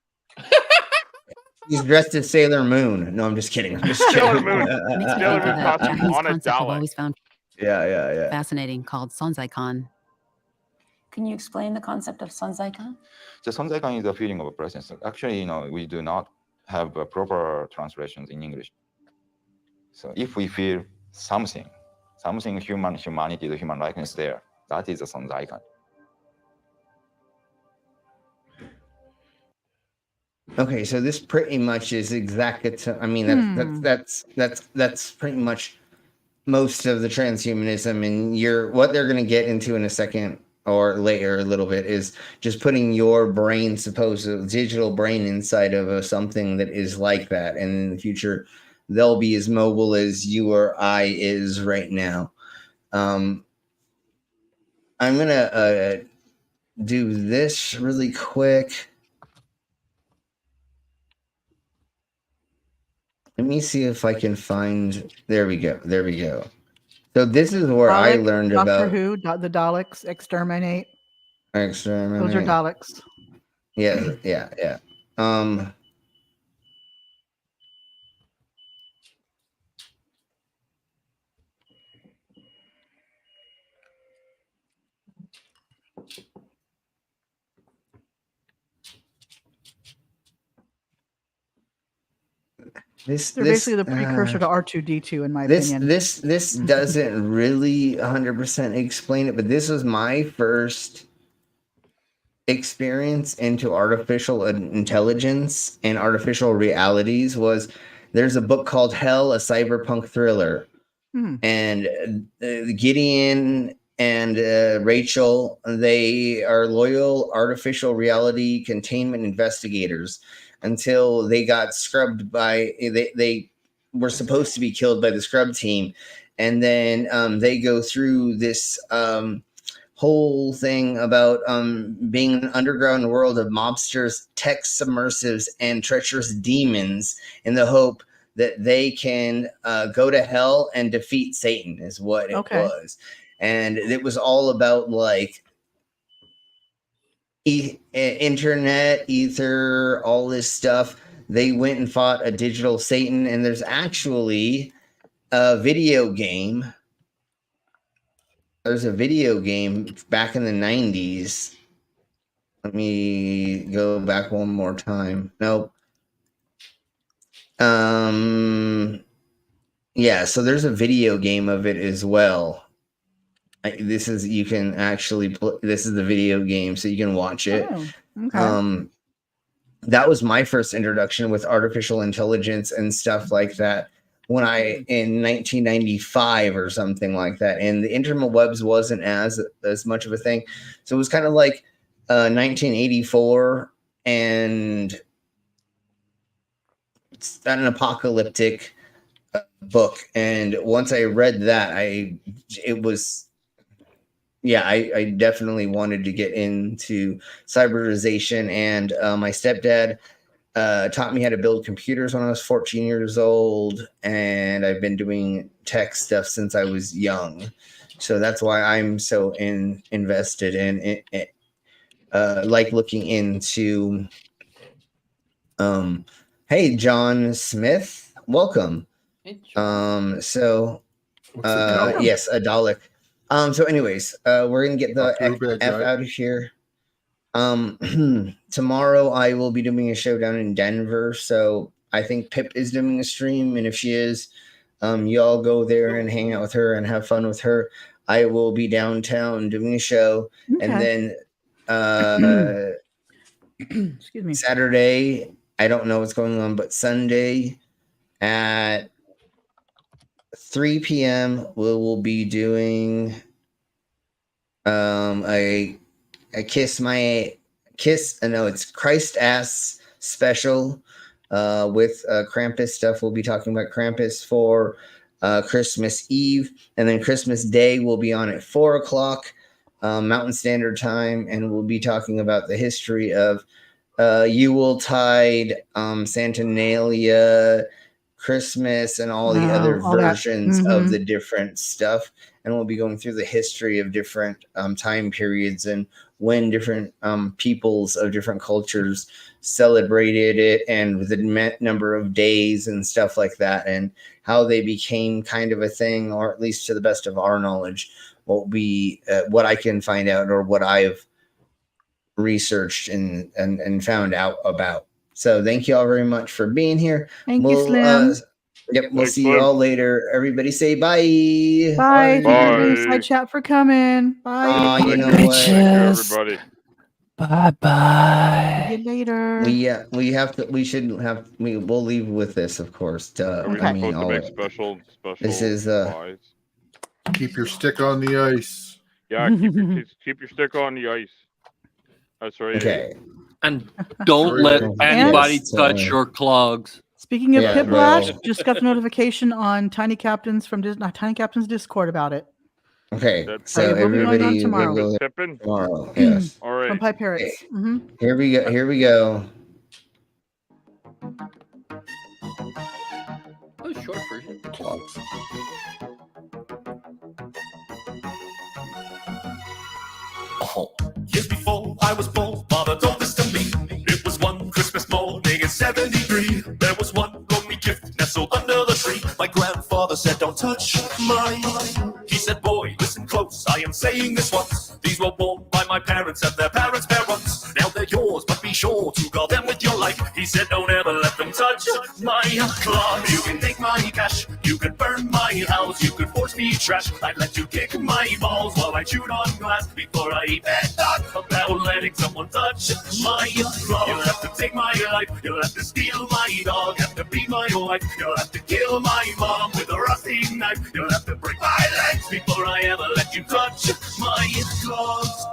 He's dressed as Sailor Moon. No, I'm just kidding. I'm just Sailor kidding. Moon. Makes me Sailor think Moon of a costume Japanese on a concept I've Dalek. always found Yeah. fascinating called Sonzai-kan. Can you explain the concept of Sonzai-kan? The sonzai-kan is a feeling of presence. Actually, we do not have proper translations in English. So if we feel something humanity, the human likeness there, that is a sonzai-kan. Okay, so this pretty much is exactly. I mean, that's pretty much most of the transhumanism, and what they're going to get into in a second or later a little bit is just putting your brain, supposed digital brain, inside of something that is like that, and in the future they'll be as mobile as you or I is right now. I'm gonna do this really quick. Let me see if I can find. There we go. So this is where I learned Doctor about Who, the Daleks exterminate. Those are Daleks. Yeah. They're basically the precursor to R2D2, in my opinion. This doesn't really 100% explain it, but this was my first experience into artificial intelligence and artificial realities. There's a book called Hell, a cyberpunk thriller, and Gideon and Rachel, they are loyal artificial reality containment investigators until they got scrubbed by they were supposed to be killed by the scrub team, and then they go through this whole thing about being an underground world of mobsters, tech submersives, and treacherous demons in the hope that they can go to hell and defeat Satan is what it was. And it was all about like internet, ether, all this stuff. They went and fought a digital Satan, and there's actually a video game. There's a video game back in the 90s. Let me go back one more time. Nope. Yeah, so there's a video game of it as well. This is you can actually this is the video game, so you can watch it. That was my first introduction with artificial intelligence and stuff like that in 1995 or something like that, and the interwebs wasn't as much of a thing, so it was kind of like 1984 and it's an apocalyptic book. And once I read that, it was yeah, I definitely wanted to get into cyberization, and my stepdad taught me how to build computers when I was 14 years old, and I've been doing tech stuff since I was young. So that's why I'm so invested in it, like looking into. Hey, John Smith, welcome. Hey, John. So, yes, a Dalek. So, anyways, we're gonna get the F out of here. Tomorrow I will be doing a show down in Denver, so I think Pip is doing a stream, and if she is, y'all go there and hang out with her and have fun with her. I will be downtown doing a show, and then excuse me, Saturday, I don't know what's going on, but Sunday at 3 p.m. we will be doing a it's Christ Ass special with Krampus stuff. We'll be talking about Krampus for Christmas Eve, and then Christmas Day will be on at 4:00 Mountain Standard Time, and we'll be talking about the history of Yuletide, Saturnalia, Christmas, and all the other versions of the different stuff. And we'll be going through the history of different time periods and when different peoples of different cultures celebrated it, and the number of days and stuff like that, and how they became kind of a thing, or at least to the best of our knowledge, what I can find out, or what I've researched and found out about. So thank you all very much for being here. Thank you, Slim. We'll see you all later. Everybody say bye. Bye. Thank you, everybody in the side chat, for coming. Bye. You know what? Thank you, everybody. Bye bye. See you later. We'll leave with this, of course. I mean, to make special. This is keep your stick on the ice. Yeah, keep your stick on the ice. That's right. Okay. And don't let anybody touch your clogs. Speaking of Pip Lash, just got the notification on Tiny Captain's Discord about it. Okay, so everybody tomorrow. will go there tomorrow. Yes. All right. From Pie Parrots. Okay. Here we go. Oh, short version. Years before I was born, Father told this to me. It was one Christmas morning in '73. There was one lonely gift nestled under the tree. My grandfather said, "Don't touch mine." He said, "Boy, listen close, I am saying this once. These were worn by my parents and their parents' parents. Now they're yours, but be sure to guard them with your life." He said, "Don't ever let them touch my clock. You can take my cash, you can burn my house, you could force me trash. I'd let you kick my balls while I chewed on glass before I eat that dog about letting someone touch my clock. You'll have to take my life, you'll have to steal my dog, have to be my wife, you'll have to kill my mom with a rusty knife, you'll have to break my legs before I ever let you touch my clogs."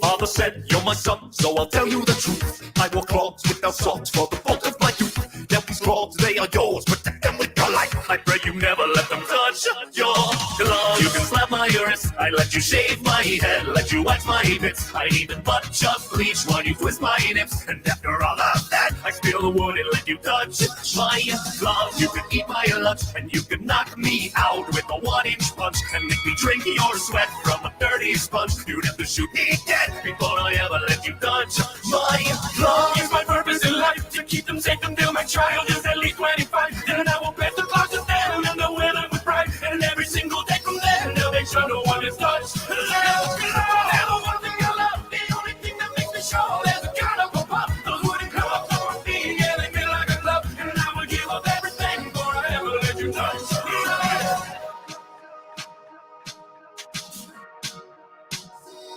Father said, "You're my son, so I'll tell you the truth. I wore clogs without socks for the bulk of my youth. Now these clogs, they are yours, protect them with your life. I pray you never let them touch your clogs. You can slap my wrist, I let you shave my head, let you wax my bits. I even butt just bleach while you twist my nips. And after all of that, I spill the wood and let you touch my clogs. You can eat my lunch, and you can knock me out with a 1-inch punch, and make me drink your sweat from a dirty sponge. You'd have to shoot me